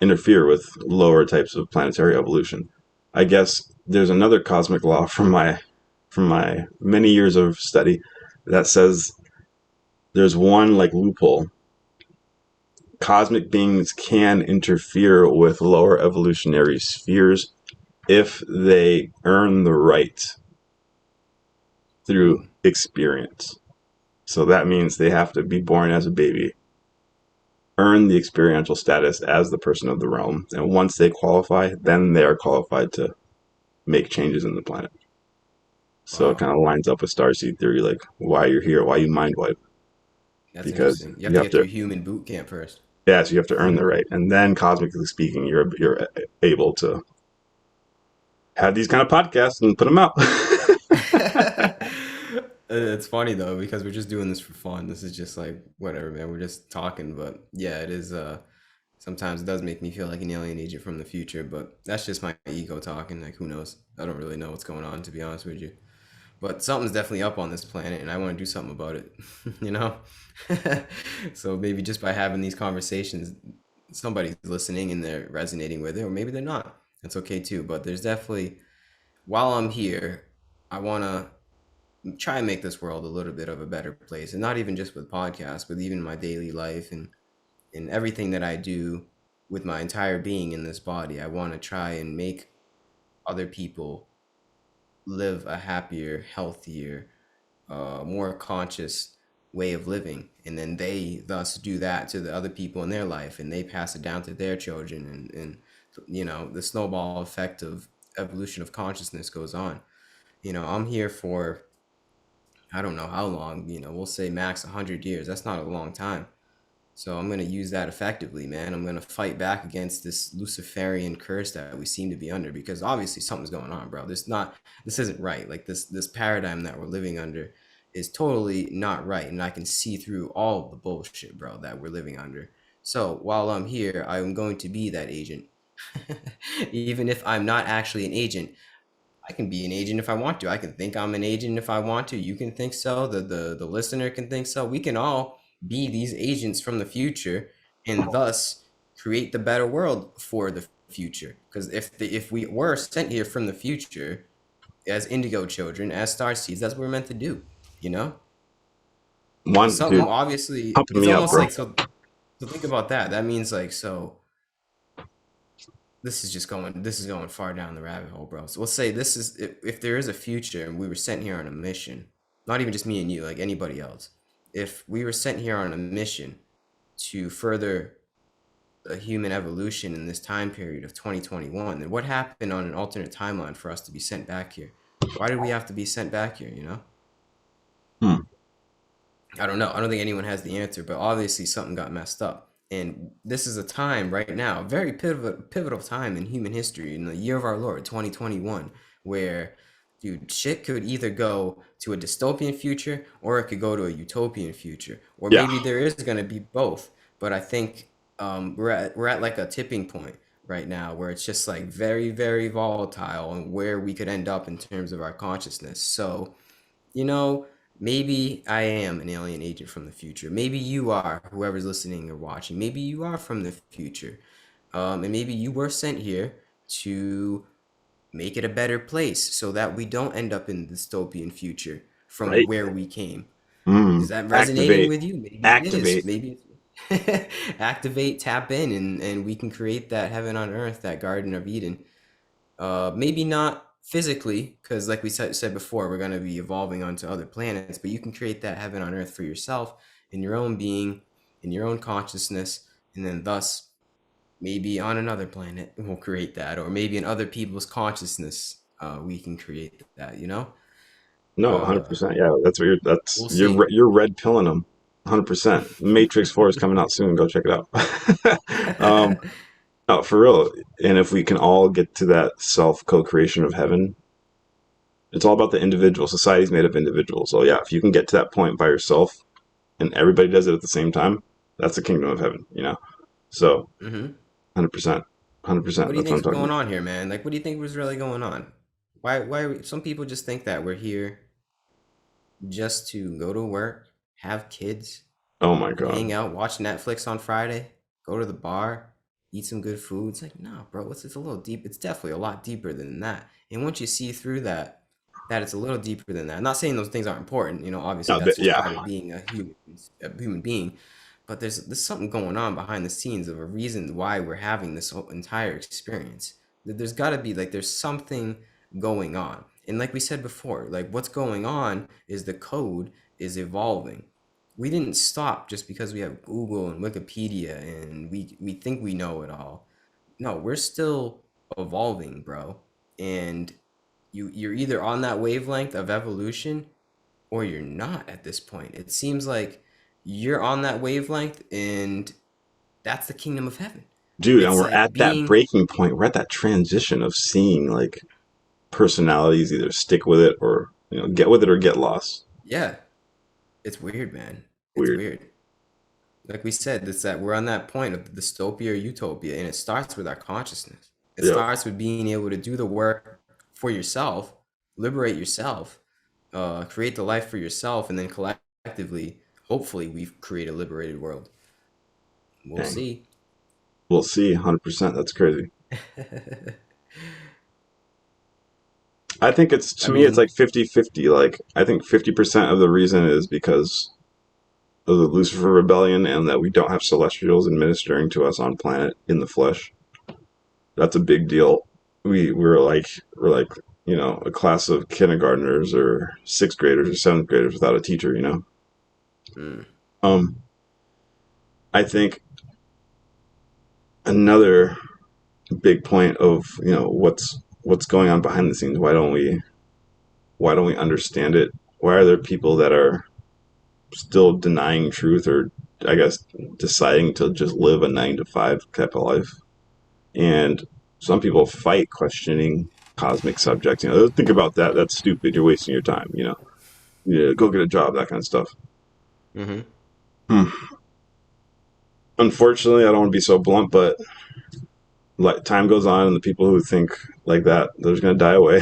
interfere with lower types of planetary evolution. I guess there's another cosmic law from my many years of study that says there's one like loophole. Cosmic beings can interfere with lower evolutionary spheres if they earn the right through Ooh. experience. So that means they have to be born as a baby, earn the experiential status as the person of the realm, and once they qualify, then they are qualified to make changes in the planet. So it Wow. kind of lines up with starseed theory, like why you're here, why you mind wipe, That's because interesting. You have you to have get to, through human boot camp first. yeah, so you have to earn the right, and then cosmically speaking, you're able to have these kind of podcasts and put them out. It's funny though because we're just doing this for fun. This is just like whatever, man. We're just talking, but yeah, it is. Sometimes it does make me feel like an alien agent from the future, but that's just my ego talking. Like, who knows? I don't really know what's going on, to be honest with you. But something's definitely up on this planet, and I want to do something about it. You know. So maybe just by having these conversations, somebody's listening and they're resonating with it, or maybe they're not. That's okay too. But there's definitely while I'm here, I want to try and make this world a little bit of a better place, and not even just with podcasts, but even my daily life and everything that I do with my entire being in this body. I want to try and make other people live a happier, healthier, more conscious way of living, and then they thus do that to the other people in their life, and they pass it down to their children, and the snowball effect of evolution of consciousness goes on. I'm here for I don't know how long, we'll say max 100 years. That's not a long time. So I'm going to use that effectively, man. I'm going to fight back against this Luciferian curse that we seem to be under because obviously something's going on, bro. This isn't right. Like this paradigm that we're living under is totally not right, and I can see through all of the bullshit, bro, that we're living under. So while I'm here, I'm going to be that agent. Even if I'm not actually an agent, I can be an agent if I want to. I can think I'm an agent if I want to. You can think so. The listener can think so. We can all be these agents from the future and thus create the better world for the future. Because if we were sent here from the future as indigo children, as star seeds, that's what we're meant to do. You know? So One dude, something obviously pumping it's me up, almost bro. like so think about that. That means like so this is going far down the rabbit hole, bro. So we'll say this is if there is a future and we were sent here on a mission, not even just me and you, like anybody else. If we were sent here on a mission to further a human evolution in this time period of 2021, then what happened on an alternate timeline for us to be sent back here? Why did we have to be sent back here, you know? Hmm. I don't know. I don't think anyone has the answer, but obviously something got messed up. And this is a time right now, a very pivotal time in human history, in the year of our Lord, 2021, where, dude, shit could either go to a dystopian future or it could go to a utopian future, or Yeah, maybe there is going to be both. But I think we're at like a tipping point right now where it's just like very, very volatile and where we could end up in terms of our consciousness. So you know, maybe I am an alien agent from the future. Maybe you are, whoever's listening or watching. Maybe you are from the future. And maybe you were sent here to make it a better place so that we don't end up in the dystopian future from Right? where we came. Is Mm. that resonating Activate. with you? Maybe it is. Activate. Maybe it's activate, tap in, and we can create that heaven on earth, that Garden of Eden. Maybe not physically, because like we said before, we're going to be evolving onto other planets, but you can create that heaven on earth for yourself in your own being, in your own consciousness, and then thus maybe on another planet we'll create that, or maybe in other people's consciousness we can create that, you know? No, Uh, 100%. Yeah, that's what we'll see. you're red pilling them. 100%. Matrix 4 is coming out soon. Go check it out. No, for real. And if we can all get to that self co-creation of heaven, it's all about the individual. Society's made of individuals. So yeah, if you can get to that point by yourself and everybody does it at the same time, that's the kingdom of heaven, you know? So Hmm. 100%. What 100%. do you That's what I'm think's talking going about. on here, man? Like, what do you think was really going on? Some people just think that we're here just to go to work, have kids, Oh my God. hang out, watch Netflix on Friday, go to the bar, eat some good food. It's like, no, bro, it's a little deep. It's definitely a lot deeper than that. And once you see through that, that it's a little deeper than that. I'm not saying those things aren't important. You know, obviously No, that's just yeah. part of being a human being. But there's something going on behind the scenes of a reason why we're having this whole entire experience. There's got to be like there's something going on. And like we said before, like what's going on is the code is evolving. We didn't stop just because we have Google and Wikipedia and we think we know it all. No, we're still evolving, bro. And you're either on that wavelength of evolution or you're not at this point. It seems like you're on that wavelength and that's the kingdom of heaven. Dude, and It's we're like at that being, breaking point. We're at that transition of seeing like personalities either stick with it or, get with it or get lost. yeah, it's weird, man. It's Weird. weird. Like we said, it's that we're on that point of dystopia or utopia, and it starts with our consciousness. It Yep. starts with being able to do the work for yourself, liberate yourself, create the life for yourself, and then collectively, hopefully, we've created a liberated world. We'll Dang. see. We'll see. 100%. That's crazy. I think I to me, it's mean, like 50-50. Like, I think 50% of the reason is because of the Lucifer rebellion and that we don't have celestials administering to us on planet in the flesh. That's a big deal. We're like, a class of kindergartners or sixth graders or seventh graders without a teacher. mm, Um, I think another big point of, what's going on behind the scenes. Why don't we understand it? Why are there people that are still denying truth, or I guess deciding to just live a 9 to 5 type of life? And some people fight questioning cosmic subjects. Think about that. That's stupid. You're wasting your time. Yeah, go get a job. That kind of stuff. mm-hmm. Hmm. Unfortunately, I don't want to be so blunt, but like time goes on, and the people who think like that, they're just gonna die away.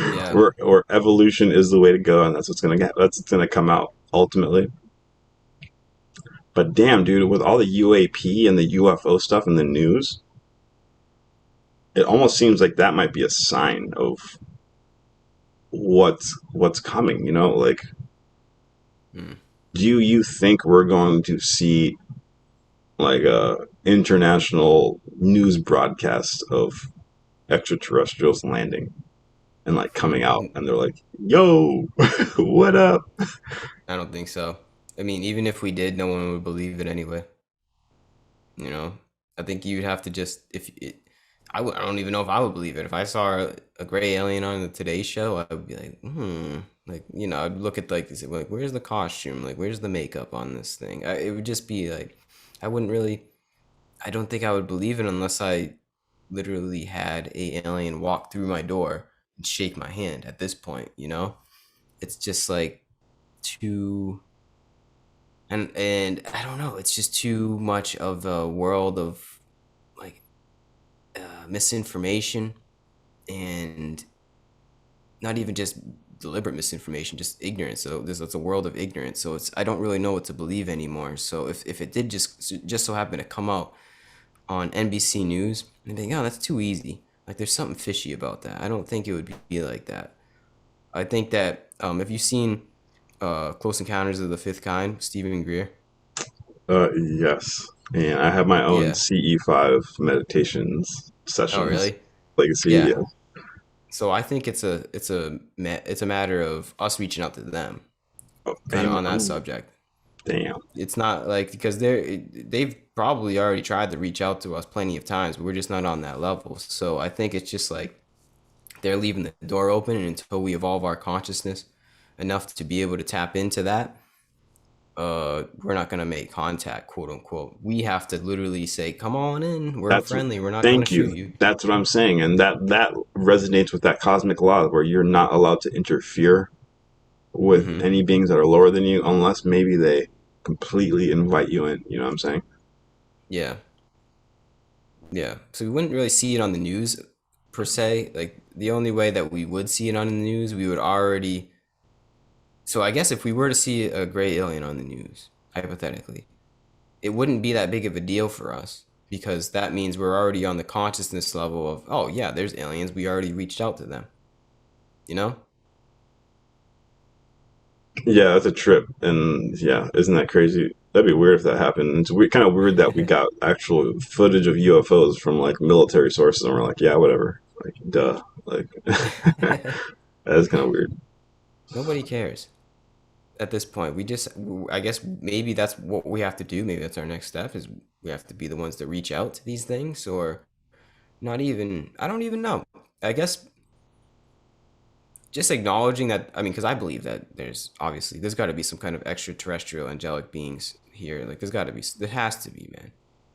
Yeah. or evolution is the way to go, and that's what's gonna come out ultimately. But damn, dude, with all the UAP and the UFO stuff in the news, it almost seems like that might be a sign of what's coming. Like, Mm. do you think we're going to see like a international news broadcast of extraterrestrials landing and like coming out, and they're like, "Yo, what up?" I don't think so. I mean, even if we did, no one would believe it anyway. You know, I think you'd have to just if it. I don't even know if I would believe it. If I saw a gray alien on the Today Show, I would be like, like I'd look at like where's the costume? Like where's the makeup on this thing? It would just be like, I wouldn't really. I don't think I would believe it unless I literally had a alien walk through my door and shake my hand. At this point, it's just like too and I don't know. It's just too much of a world of like misinformation and not even just deliberate misinformation, just ignorance. So it's a world of ignorance. So I don't really know what to believe anymore. So if it did just so happen to come out on NBC News, and think, oh, that's too easy. Like there's something fishy about that. I don't think it would be like that. I think that have you seen Close Encounters of the Fifth Kind, Stephen Greer? Yes. And I have my own Yeah. CE5 meditations Oh, sessions really? legacy. Yeah. Yeah. So I think it's a matter of us reaching out to them, Oh, kind of amen. on that Ooh, subject. damn. It's not like because they've probably already tried to reach out to us plenty of times, but we're just not on that level. So I think it's just like they're leaving the door open, and until we evolve our consciousness enough to be able to tap into that, we're not gonna make contact, quote unquote. We have to literally say, "Come on in. We're That's friendly. We're not gonna Thank shoot you. you." That's what I'm saying, and that resonates with that cosmic law where you're not allowed to interfere with Hmm. any beings that are lower than you unless maybe they completely invite you in. You know what I'm saying? Yeah, yeah. So we wouldn't really see it on the news per se. Like the only way that we would see it on the news, we would already. So I guess if we were to see a gray alien on the news, hypothetically, it wouldn't be that big of a deal for us because that means we're already on the consciousness level of, oh yeah, there's aliens. We already reached out to them. You know? Yeah, that's a trip, and yeah, isn't that crazy? That'd be weird if that happened. It's kind of weird that we got actual footage of UFOs from like military sources, and we're like, yeah, whatever, like, duh, like that is kind of weird. Nobody cares at this point. I guess maybe that's what we have to do. Maybe that's our next step is we have to be the ones that reach out to these things or not even, I don't even know. I guess just acknowledging that, I mean, because I believe that there's got to be some kind of extraterrestrial angelic beings here. Like, there has to be, man.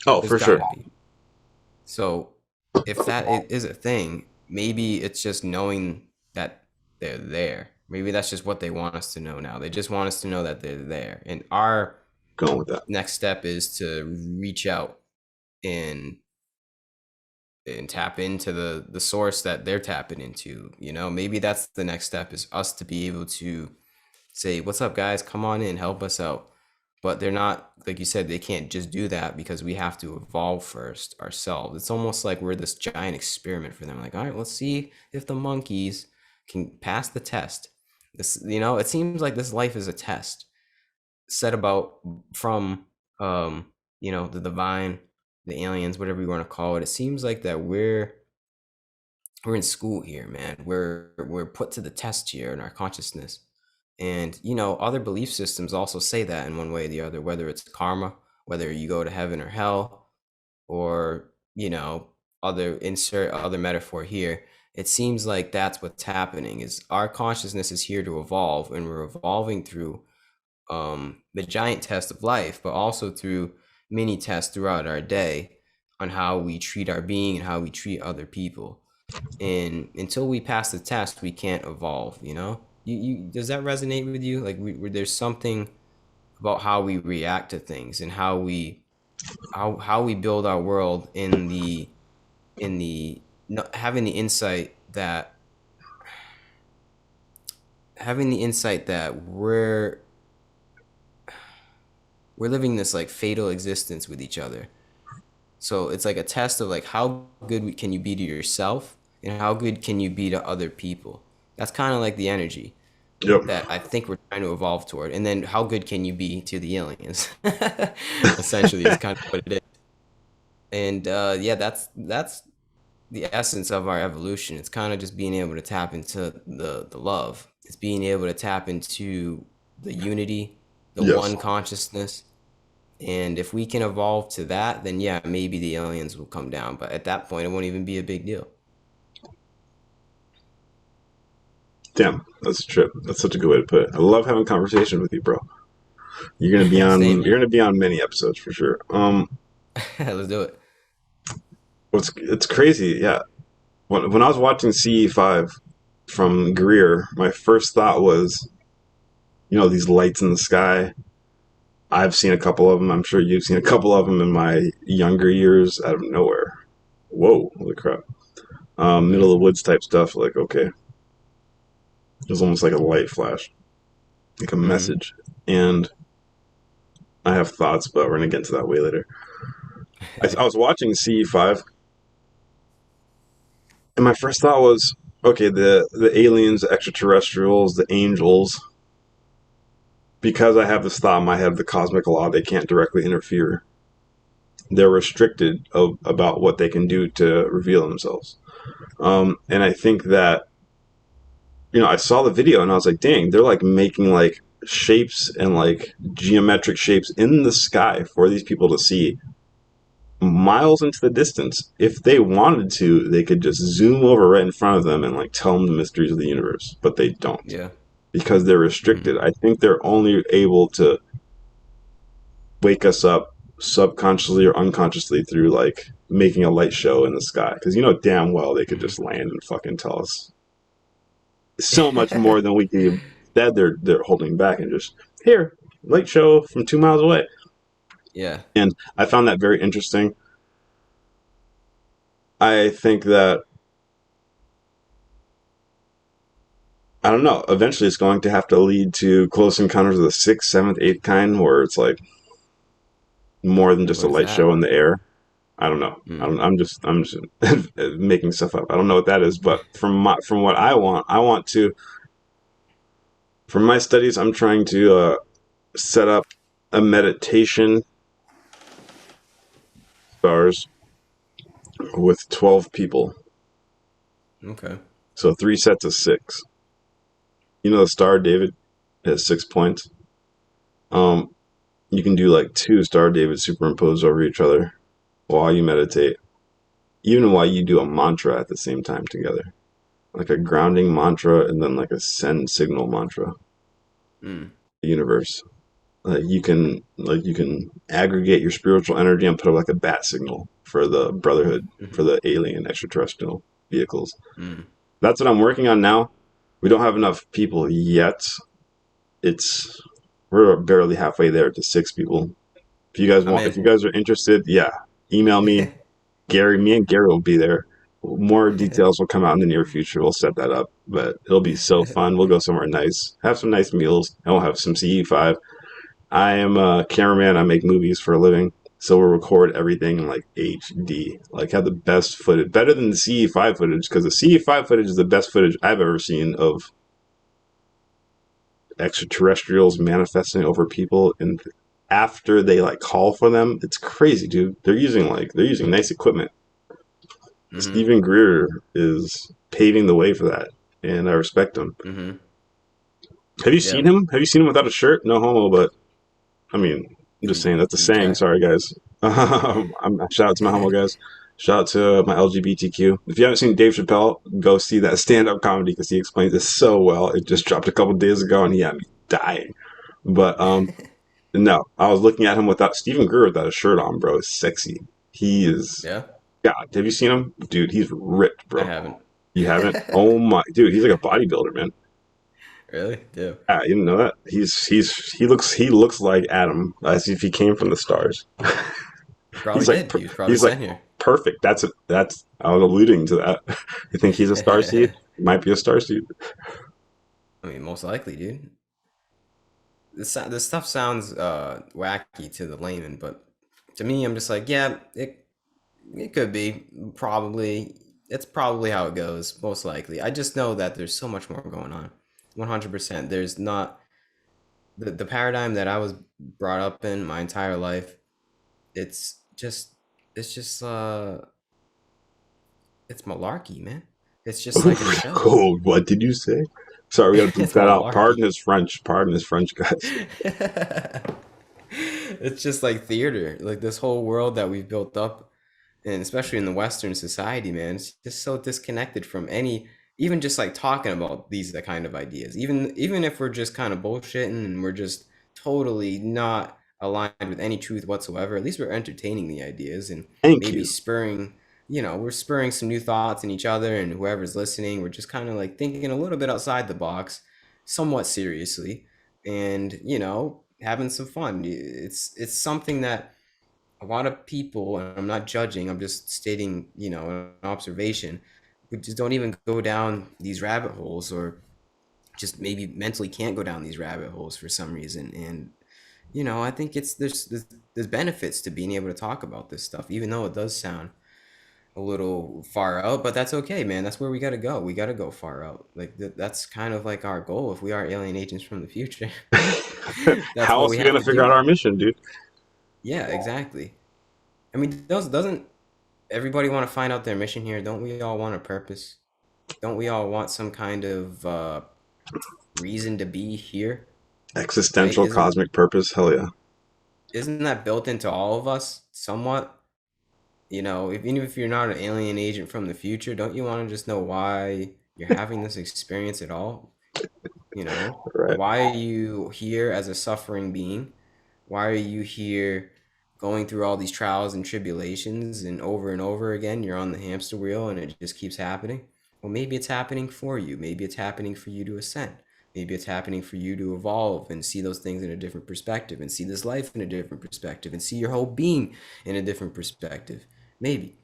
Oh, There's for got sure. to be. So, if that is a thing, maybe it's just knowing that they're there. Maybe that's just what they want us to know now. They just want us to know that they're there. And our Going with that. next step is to reach out and tap into the source that they're tapping into. Maybe that's the next step is us to be able to say, "What's up, guys? Come on in, help us out." But they're not, like you said, they can't just do that because we have to evolve first ourselves. It's almost like we're this giant experiment for them. Like, all right, let's see if the monkeys can pass the test. It seems like this life is a test set about from, the divine, the aliens, whatever you want to call it. It seems like that we're in school here, man. We're put to the test here in our consciousness. And other belief systems also say that in one way or the other, whether it's karma, whether you go to heaven or hell, or other metaphor here. It seems like that's what's happening is our consciousness is here to evolve, and we're evolving through the giant test of life, but also through many tests throughout our day on how we treat our being and how we treat other people. And until we pass the test, we can't evolve. Does that resonate with you? Like there's something about how we react to things and how we build our world in the having the insight that we're living this like fatal existence with each other. So it's like a test of like how good can you be to yourself and how good can you be to other people. That's kind of like the energy Yep. that I think we're trying to evolve toward. And then how good can you be to the aliens? Essentially, is kind of what it is. And yeah, that's the essence of our evolution. It's kind of just being able to tap into the love. It's being able to tap into the unity, the Yes. one consciousness. And if we can evolve to that, then yeah, maybe the aliens will come down. But at that point, it won't even be a big deal. Damn, that's a trip. That's such a good way to put it. I love having conversation with you, bro. You're gonna be on. Same, You're man. gonna be on many episodes for sure. Let's do it. It's crazy. Yeah. When I was watching CE5 from Greer, my first thought was, these lights in the sky. I've seen a couple of them. I'm sure you've seen a couple of them in my younger years out of nowhere. Whoa, holy crap. Middle Hmm. of the woods type stuff. Like, okay. It was almost like a light flash, like a Mm-hmm. message. And I have thoughts, but we're gonna get into that way later. I was watching CE5, and my first thought was, okay, the aliens, the extraterrestrials, the angels. Because I have this thought in my head, the cosmic law, they can't directly interfere. They're restricted about what they can do to reveal themselves. And I think that, I saw the video and I was like, dang, they're like making like shapes and like geometric shapes in the sky for these people to see miles into the distance. If they wanted to, they could just zoom over right in front of them and like tell them the mysteries of the universe, but they don't Yeah. because they're Mm-hmm. restricted. I think they're only able to wake us up subconsciously or unconsciously through like making a light show in the sky because damn well they could Mm-hmm. just land and fucking tell us so much more than we can. Instead, they're holding back and just here light show from 2 miles away. Yeah. And I found that very interesting. I think that I don't know. Eventually, it's going to have to lead to close encounters of the sixth, seventh, eighth kind, where it's like more than just What a is light show that? in the air. I don't know. Mm. I'm just making stuff up. I don't know what that is, but from what I want to for my studies, I'm trying to set up a meditation stars with 12 people. Okay. So 3 sets of six. The star David has 6 points. Um, you can do like two star David superimposed over each other while you meditate, even while you do a mantra at the same time together, like a grounding mantra and then like a send signal mantra. Mm. The universe. You can aggregate your spiritual energy and put up like a bat signal for the brotherhood, Mm-hmm. for the alien extraterrestrial vehicles. Mm. That's what I'm working on now. We don't have enough people yet. It's We're barely halfway there to 6 people. I'm If in. you guys are interested, yeah, email me, Gary. Me and Gary will be there. More details will come out in the near future. We'll set that up, but it'll be so fun. We'll go somewhere nice, have some nice meals, and we'll have some CE5. I am a cameraman. I make movies for a living. So we'll record everything in like HD, like have the best footage, better than the CE5 footage, because the CE5 footage is the best footage I've ever seen of extraterrestrials manifesting over people, and after they like call for them, it's crazy, dude. They're using nice equipment. Mm-hmm. Stephen Greer is paving the way for that, and I respect him. Mm-hmm. Have you Yeah. seen him? Have you seen him without a shirt? No homo, but I mean, I'm just saying that's a In the saying. chat. Sorry, guys. Shout out to my homo guys. Shout out to my LGBTQ. If you haven't seen Dave Chappelle, go see that stand-up comedy because he explains it so well. It just dropped a couple days ago, and he had me dying. But no, I was looking at him without Stephen Greer without a shirt on, bro. It's sexy. He is Yeah. God. Have you seen him, dude? He's ripped, I bro. haven't. You haven't? Oh my, dude, he's like a bodybuilder, man. Really? Do. Yeah, you didn't know that? He looks like Adam, as if he came from the stars. He probably He's like did. He was probably he's like sent here. perfect. That's I was alluding to that. You think he's a star seed? He might be a star seed. I mean, most likely, dude. This stuff sounds wacky to the layman, but to me, I'm just like, yeah, it could be probably. It's probably how it goes, most likely. I just know that there's so much more going on. 100%. There's not the paradigm that I was brought up in my entire life. It's just it's just it's malarkey, man. It's just like a show. Oh, what did you say? Sorry, we got to bleep It's that out. malarkey. Pardon his French. Pardon his French, guys. It's just like theater. Like this whole world that we've built up, and especially in the Western society, man, it's just so disconnected from any, even just like talking about these the kind of ideas. Even if we're just kind of bullshitting and we're just totally not aligned with any truth whatsoever, at least we're entertaining the ideas and Thank maybe you. spurring, we're spurring some new thoughts in each other and whoever's listening. We're just kind of like thinking a little bit outside the box, somewhat seriously, and having some fun. It's something that a lot of people, and I'm not judging, I'm just stating, an observation, we just don't even go down these rabbit holes or just maybe mentally can't go down these rabbit holes for some reason. And I think there's benefits to being able to talk about this stuff, even though it does sound a little far out, but that's okay, man. That's where we got to go. We got to go far out. Like that's kind of like our goal if we are alien agents from the future. That's How what else we are we have gonna to figure do. out our mission, dude? Yeah, exactly. I mean, doesn't everybody want to find out their mission here? Don't we all want a purpose? Don't we all want some kind of reason to be here, right? Existential cosmic purpose. Hell yeah. Isn't that built into all of us somewhat? Even if you're not an alien agent from the future, don't you want to just know why you're having this experience at all? Right. Why are you here as a suffering being? Why are you here going through all these trials and tribulations and over again? You're on the hamster wheel and it just keeps happening. Well, maybe it's happening for you. Maybe it's happening for you to ascend. Maybe it's happening for you to evolve and see those things in a different perspective and see this life in a different perspective and see your whole being in a different perspective. Maybe,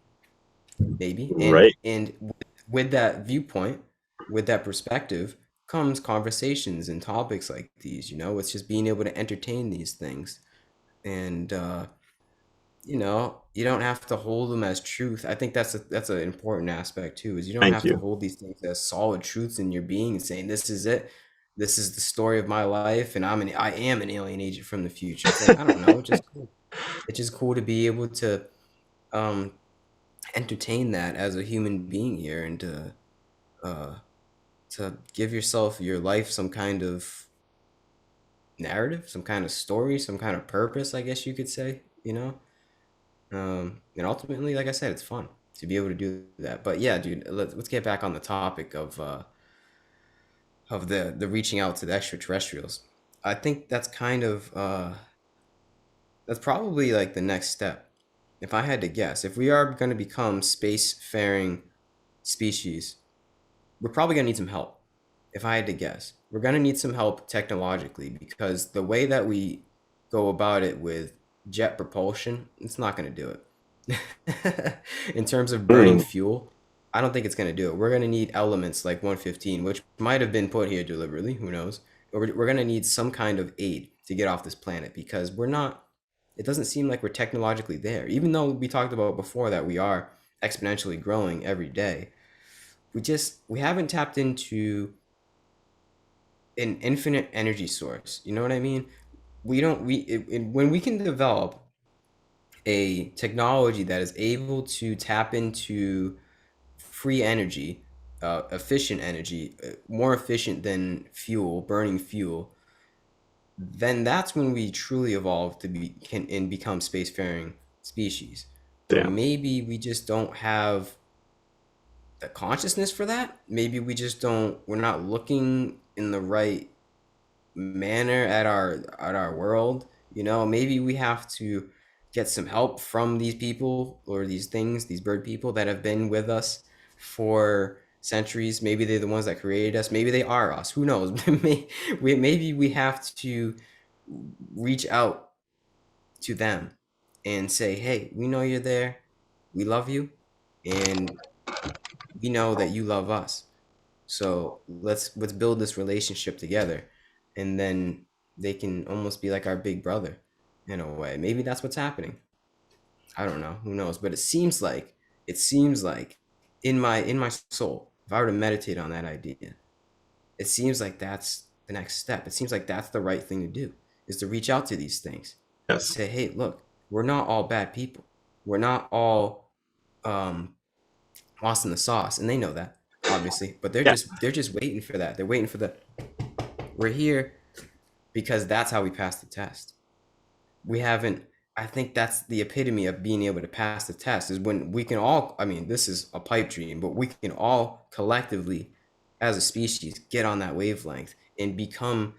maybe. And Right. with that viewpoint, with that perspective, comes conversations and topics like these. It's just being able to entertain these things, and you don't have to hold them as truth. I think that's an important aspect too. Is you don't Thank have to you. hold these things as solid truths in your being and saying this is it. This is the story of my life, and I am an alien agent from the future. It's like I don't know. It's just cool. It's just cool to be able to um, entertain that as a human being here, and uh, to give yourself your life some kind of narrative, some kind of story, some kind of purpose, I guess you could say, and ultimately, like I said, it's fun to be able to do that. But yeah, dude, let's get back on the topic of the reaching out to the extraterrestrials. I think that's kind of that's probably like the next step. If I had to guess, if we are going to become spacefaring species, we're probably going to need some help. If I had to guess, we're going to need some help technologically because the way that we go about it with jet propulsion, it's not going to do it. In terms of burning Mm, fuel, I don't think it's going to do it. We're going to need elements like 115, which might have been put here deliberately, who knows? But we're going to need some kind of aid to get off this planet because we're not, it doesn't seem like we're technologically there. Even though we talked about before that we are exponentially growing every day, we haven't tapped into an infinite energy source. You know what I mean? We don't we when we can develop a technology that is able to tap into free energy, efficient energy, more efficient than fuel, burning fuel, then that's when we truly evolve to be can and become spacefaring species. But damn. maybe we just don't have the consciousness for that. Maybe we just don't. We're not looking in the right manner at our world. Maybe we have to get some help from these people or these things, these bird people that have been with us for centuries. Maybe they're the ones that created us. Maybe they are us. Who knows? Maybe we have to reach out to them and say, "Hey, we know you're there. We love you, and we know that you love us. So let's build this relationship together, and then they can almost be like our big brother in a way. Maybe that's what's happening. I don't know. Who knows? But it seems like in my soul, if I were to meditate on that idea, it seems like that's the next step. It seems like that's the right thing to do is to reach out to these things and Yes. say, hey, look, we're not all bad people. We're not all um, lost in the sauce, and they know that obviously, but they're Yeah. just waiting for that. They're waiting for the we're here because that's how we pass the test. We haven't. I think that's the epitome of being able to pass the test is when we can all. I mean, this is a pipe dream, but we can all collectively, as a species, get on that wavelength and become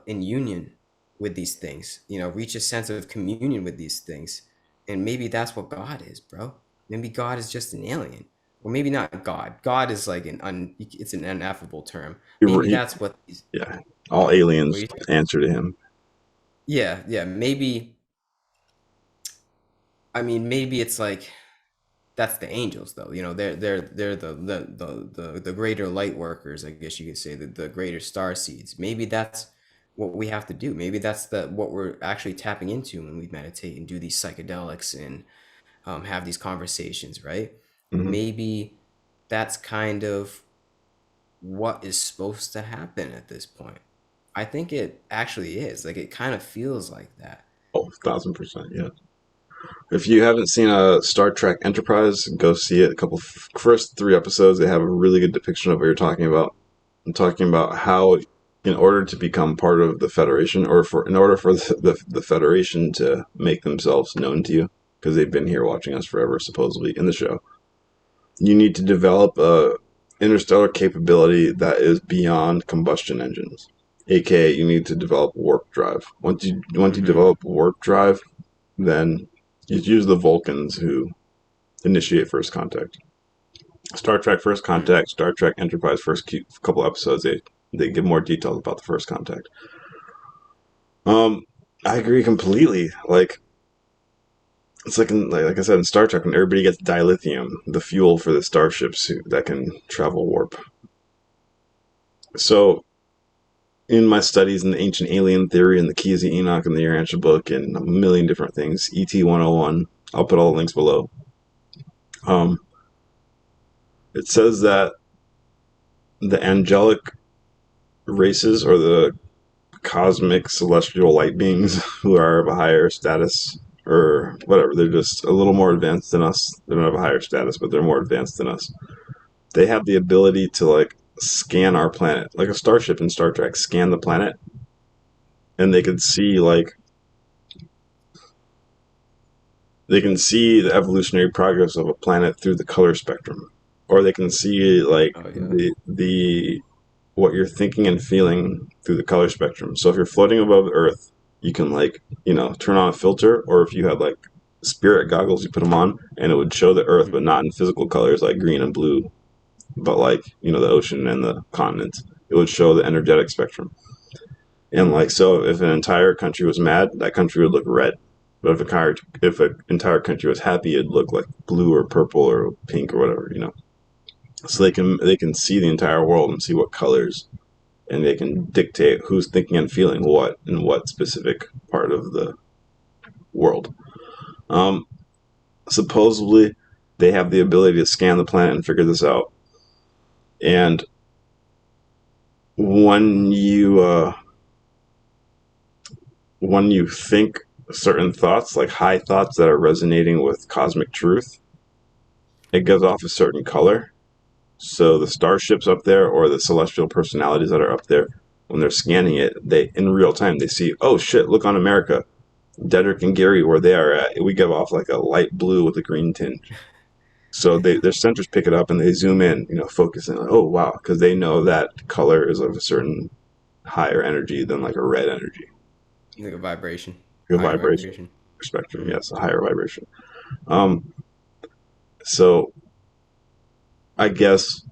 in union with these things. Reach a sense of communion with these things, and maybe that's what God is, bro. Maybe God is just an alien, or maybe not God. God is like it's an ineffable term. Maybe You- that's what these. yeah. All What aliens do you think? answer to him. Yeah, yeah. Maybe. I mean, maybe it's like that's the angels, though. You know, they're the greater light workers, I guess you could say, the greater star seeds. Maybe that's what we have to do. Maybe that's the what we're actually tapping into when we meditate and do these psychedelics and have these conversations, right? Hmm. Maybe that's kind of what is supposed to happen at this point. I think it actually is. Like it kind of feels like that. Oh, 1,000%. Yeah. If you haven't seen a Star Trek Enterprise, go see it. A couple first 3 episodes, they have a really good depiction of what you're talking about. I'm talking about how, in order to become part of the Federation, or for in order for the Federation to make themselves known to you, because they've been here watching us forever, supposedly in the show, you need to develop a interstellar capability that is beyond combustion engines. AKA, you need to develop warp drive. Once you Mm-hmm. develop warp drive, then it's usually the Vulcans who initiate first contact. Star Trek First Mm. Contact, Star Trek Enterprise first couple episodes, they give more details about the first contact. Um, I agree completely. Like it's like I said in Star Trek when everybody gets dilithium, the fuel for the starships that can travel warp. So in my studies in the ancient alien theory and the Keys of Enoch and the Urantia Book and a million different things, ET 101, I'll put all the links below. Um, it says that the angelic races or the cosmic celestial light beings who are of a higher status or whatever, they're just a little more advanced than us. They don't have a higher status, but they're more advanced than us. They have the ability to like scan our planet, like a starship in Star Trek, scan the planet, and they can see the evolutionary progress of a planet through the color spectrum, or they can see like Oh yeah. the what you're thinking and feeling through the color spectrum. So if you're floating above Earth, you can like turn on a filter, or if you had like spirit goggles, you put them on, and it would show the Earth, but not in physical colors like green and blue, but like the ocean and the continents. It would show the energetic spectrum. And like so, if an entire country was mad, that country would look red. But if an entire country was happy, it'd look like blue or purple or pink or whatever. So they can see the entire world and see what colors, and they can dictate who's thinking and feeling what in what specific part of the world. Um, Supposedly, they have the ability to scan the planet and figure this out. And when you think certain thoughts, like high thoughts that are resonating with cosmic truth, it gives off a certain color. So the starships up there or the celestial personalities that are up there, when they're scanning it, they in real time they see, oh shit, look on America. Deadrick and Gary, where they are at, we give off like a light blue with a green tinge. So their sensors pick it up and they zoom in, focusing on, oh wow, because they know that color is of a certain higher energy than like a red energy, Like a vibration, a higher vibration vibration. spectrum. Mm. Yes, a higher vibration. Um, so I guess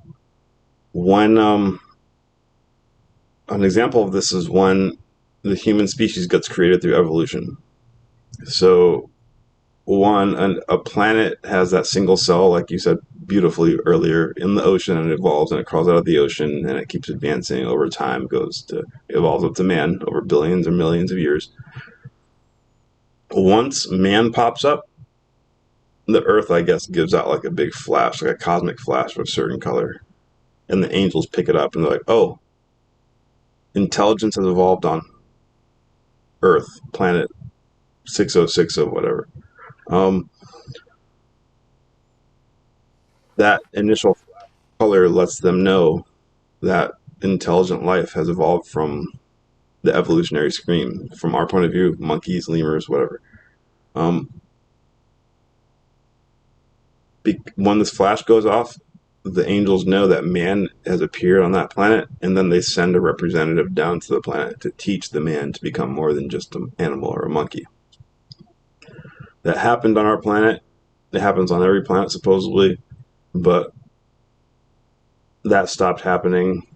when an example of this is when the human species gets created through evolution. So a planet has that single cell, like you said beautifully earlier, in the ocean, and it evolves and it crawls out of the ocean and it keeps advancing over time, evolves up to man over billions or millions of years. Once man pops up, the Earth, I guess, gives out like a big flash, like a cosmic flash of a certain color, and the angels pick it up and they're like, "Oh, intelligence has evolved on Earth, planet 606 or whatever." Um, that initial color lets them know that intelligent life has evolved from the evolutionary stream, from our point of view, monkeys, lemurs, whatever. Um, when this flash goes off, the angels know that man has appeared on that planet, and then they send a representative down to the planet to teach the man to become more than just an animal or a monkey. That happened on our planet. It happens on every planet, supposedly, but that stopped happening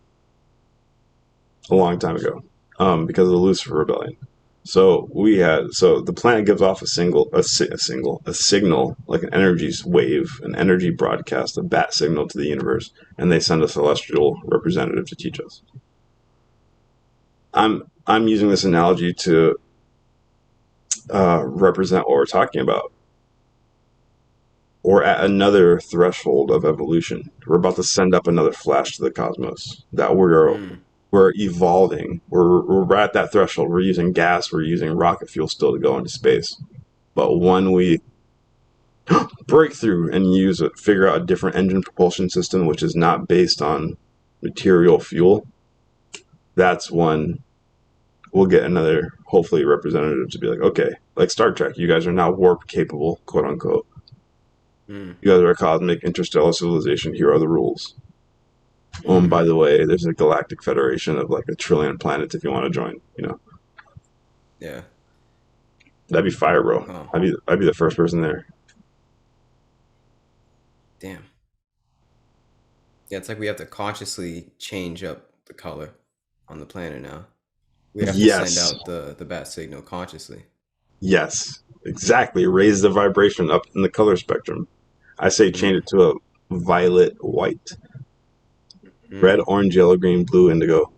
a long time ago because of the Lucifer rebellion. So the planet gives off a signal, like an energy wave, an energy broadcast, a bat signal to the universe, and they send a celestial representative to teach us. I'm using this analogy to represent what we're talking about. We're at another threshold of evolution. We're about to send up another flash to the cosmos. That Mm, we're evolving. We're at that threshold. We're using gas. We're using rocket fuel still to go into space. But when we break through and figure out a different engine propulsion system, which is not based on material fuel, that's when we'll get another, hopefully, representative to be like, okay, like Star Trek, you guys are now warp capable, quote unquote. mm, You guys are a cosmic interstellar civilization. Here are the rules. By mm-hmm. the way, there's a galactic federation of like 1 trillion planets if you want to join. Yeah. That'd be fire, bro. Oh, I'd be the first person there. damn. Yeah, it's like we have to consciously change up the color on the planet now. We have to send Yes, out the bat signal consciously. yes, exactly. Raise the vibration up in the color spectrum. I say change Mm, it to a violet, white, red, mm. orange, yellow, green, blue, indigo,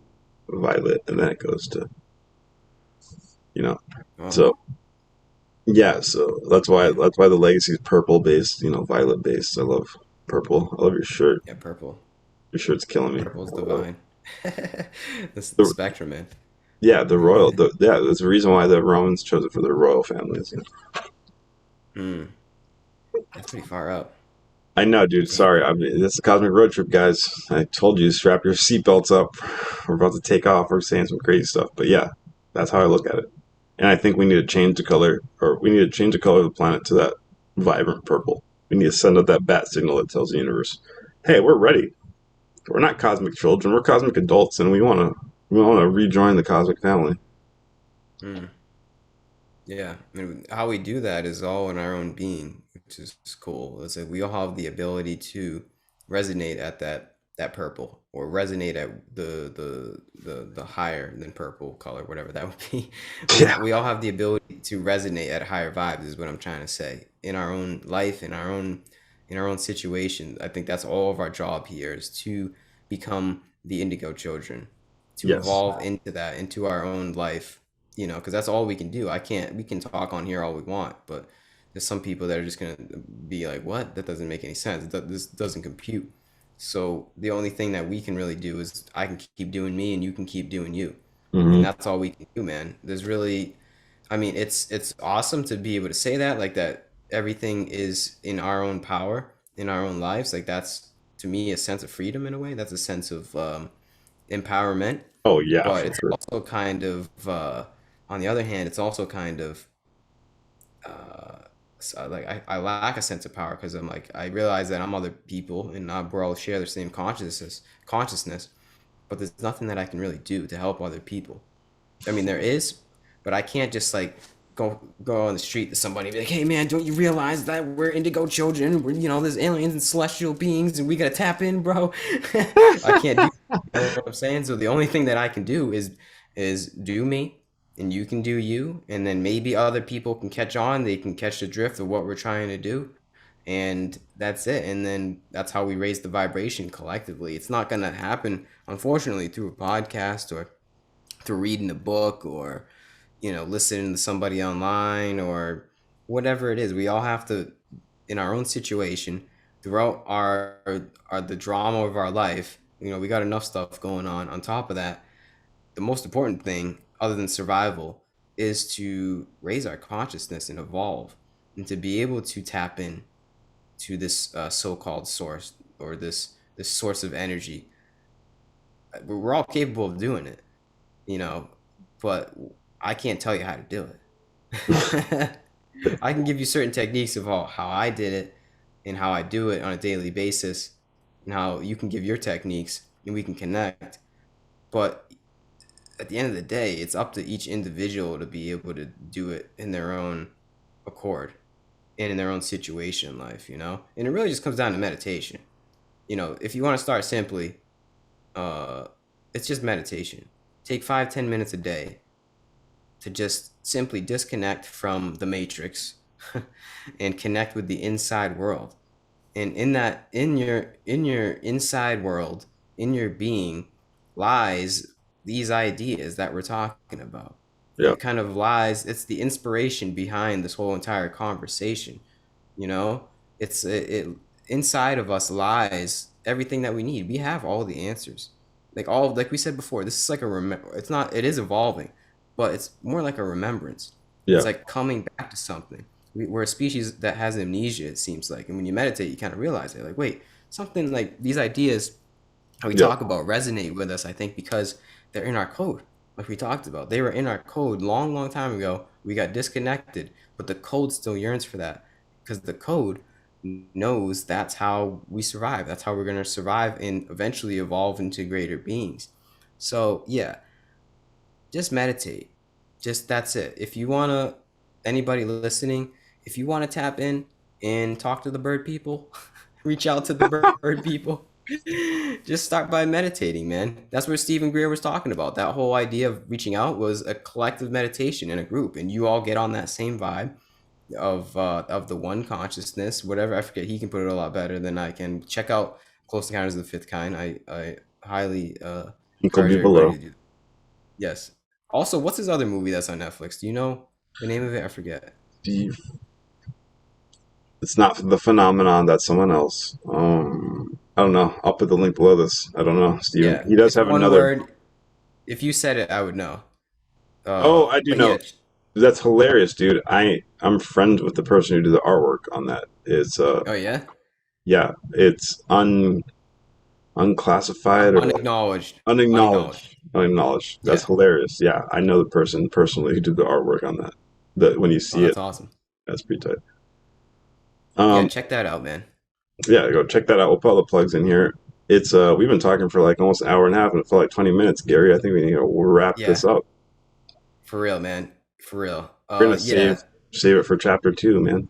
violet, and then it goes to you know. Oh, So yeah, so damn. that's why the legacy is purple based, violet based. I love purple. I love your shirt. Yeah, purple. Your shirt's killing me. Purple's I love it. divine. The The, spectrum, man. yeah, the royal. Yeah, there's a reason why the Romans chose it for their royal families. Mm, that's pretty far up. I know, dude. Damn. Sorry, this is a cosmic road trip, guys. I told you, strap your seatbelts up. We're about to take off. We're saying some crazy stuff, but yeah, that's how I look at it. And I think we need to change the color, or we need to change the color of the planet to that vibrant purple. We need to send out that bat signal that tells the universe, "Hey, we're ready. We're not cosmic children. We're cosmic adults, and we want to rejoin the cosmic family." Mm. Yeah, I mean, how we do that is all in our own being, which is cool. It's like we all have the ability to resonate at that purple, or resonate at the higher than purple color, whatever that would be. Yeah. We all have the ability to resonate at higher vibes, is what I'm trying to say. In our own life, in our own situation, I think that's all of our job here, is to become the indigo children, to Yes. evolve into that, into our own life, because that's all we can do. We can talk on here all we want, but there's some people that are just gonna be like, what? That doesn't make any sense. This doesn't compute. So the only thing that we can really do is I can keep doing me and you can keep doing you. And Hmm. that's all we can do, man. There's really, I mean, it's awesome to be able to say that, like that everything is in our own power, in our own lives. Like that's, to me, a sense of freedom in a way. That's a sense of empowerment. Oh yeah, But for it's sure. also kind of, on the other hand, it's also kind of, uh, like I lack a sense of power, because I'm like, I realize that I'm other people and we're all share the same consciousness, but there's nothing that I can really do to help other people. I mean, there is, but I can't just like go on the street to somebody and be like, "Hey, man, don't you realize that we're indigo children? There's aliens and celestial beings, and we gotta tap in, bro." I can't do. You know what I'm saying? So the only thing that I can do is do me, and you can do you, and then maybe other people can catch on. They can catch the drift of what we're trying to do, and that's it. And then that's how we raise the vibration collectively. It's not gonna happen, unfortunately, through a podcast or through reading a book, or listening to somebody online, or whatever it is. We all have to, in our own situation, throughout our the drama of our life. We got enough stuff going on top of that. The most important thing, other than survival, is to raise our consciousness and evolve, and to be able to tap in to this so-called source, or this source of energy. We're all capable of doing it, you know, but I can't tell you how to do it. I can give you certain techniques of how I did it and how I do it on a daily basis, and how you can give your techniques and we can connect. But at the end of the day, it's up to each individual to be able to do it in their own accord and in their own situation in life, And it really just comes down to meditation. If you want to start simply, uh, it's just meditation. Take 5-10 minutes a day to just simply disconnect from the matrix and connect with the inside world. And in that, in your inside world, in your being, lies these ideas that we're talking about. Yeah. It kind of lies, it's the inspiration behind this whole entire conversation. You know, it inside of us lies everything that we need. We have all the answers. Like we said before, this is like it's not, it is evolving, but it's more like a remembrance. It's Yeah. like coming back to something. We're a species that has amnesia, it seems like. And when you meditate, you kind of realize it. Like, wait, something like these ideas that we Yeah. talk about resonate with us, I think, because they're in our code. Like we talked about, they were in our code long, long time ago. We got disconnected, but the code still yearns for that because the code knows that's how we survive. That's how we're going to survive and eventually evolve into greater beings. So, yeah, just meditate. Just that's it. If you want to, anybody listening, if you want to tap in and talk to the bird people, reach out to the bird people. Just start by meditating, man. That's what Stephen Greer was talking about. That whole idea of reaching out was a collective meditation in a group, and you all get on that same vibe of the one consciousness, whatever. I forget. He can put it a lot better than I can. Check out Close Encounters of the Fifth Kind. I highly Link will encourage be everybody below. to do. Yes. Also, what's his other movie that's on Netflix? Do you know the name of it? I forget. It's not the phenomenon. That's someone else. I don't know. I'll put the link below this. I don't know, Steven. Yeah, He does it's have one another. word. If you said it, I would know. Oh, I do But know. yeah, That's hilarious, dude. I'm friends with the person who did the artwork on that. It's oh yeah, yeah, it's unclassified or like unacknowledged, unacknowledged. unacknowledged. That's Yeah. hilarious. Yeah, I know the person personally who did the artwork on that. That when you Oh, see it, that's awesome. that's pretty tight. Yeah, Um, check that out, man. yeah, go check that out. We'll put all the plugs in here. It's we've been talking for like almost an hour and a half, and it felt like 20 minutes. Gary, I think we need to wrap this Yeah, up. for real, man. For real. We're gonna Yeah. save it for chapter two, man.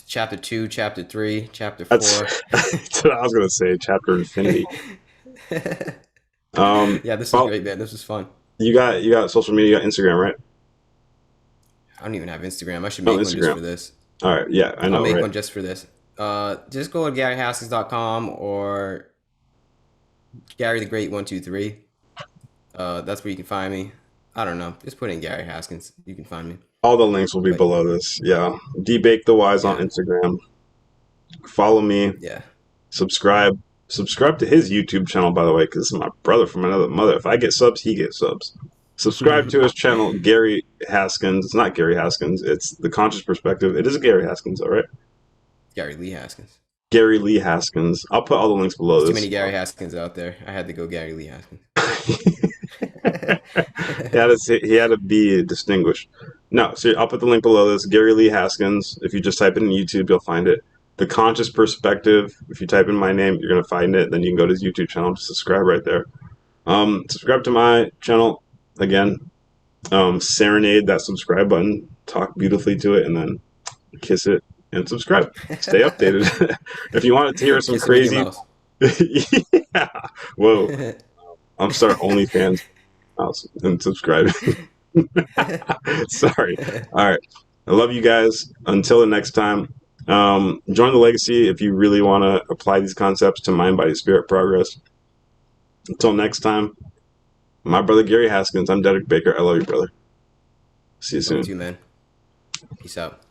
Chapter 2, chapter 3, chapter That's 4. that's what I was gonna say. Chapter infinity. Yeah, this was Well, great, man. This was fun. you got social media, you got Instagram, right? I don't even have Instagram. I should Oh, make one just Instagram. for this. All right. Yeah, I I'll know, make right? one just for this. Just go to GaryHaskins.com or Gary the Great 123. That's where you can find me. I don't know. Just put in Gary Haskins. You can find me. All the links will be But below this. Yeah. Debake the Wise on yeah, Instagram. Follow me. yeah. Subscribe. Subscribe to his YouTube channel, by the way, because this is my brother from another mother. If I get subs, he gets subs. Subscribe to his channel, Gary Haskins. It's not Gary Haskins. It's The Conscious Perspective. It is Gary Haskins, all right? Gary Lee Haskins. Gary Lee Haskins. I'll put all the links below There's too many this. Gary Haskins out there. I had to go Gary Lee Haskins. He had to be distinguished. No, so I'll put the link below this. Gary Lee Haskins. If you just type it in YouTube, you'll find it. The Conscious Perspective. If you type in my name, you're gonna find it. Then you can go to his YouTube channel to subscribe right there. Subscribe to my channel again. Serenade that subscribe button. Talk beautifully to it, and then kiss it and subscribe. Stay updated. If you want to hear some Kiss it with your crazy, mouse. yeah. Whoa, I'm starting OnlyFans house and subscribe. Sorry. All right. I love you guys. Until the next time, join the legacy if you really want to apply these concepts to mind, body, spirit progress. Until next time, my brother Gary Haskins. I'm Deadrick Baker. I love you, brother. See you Love you soon. too, man. Peace out.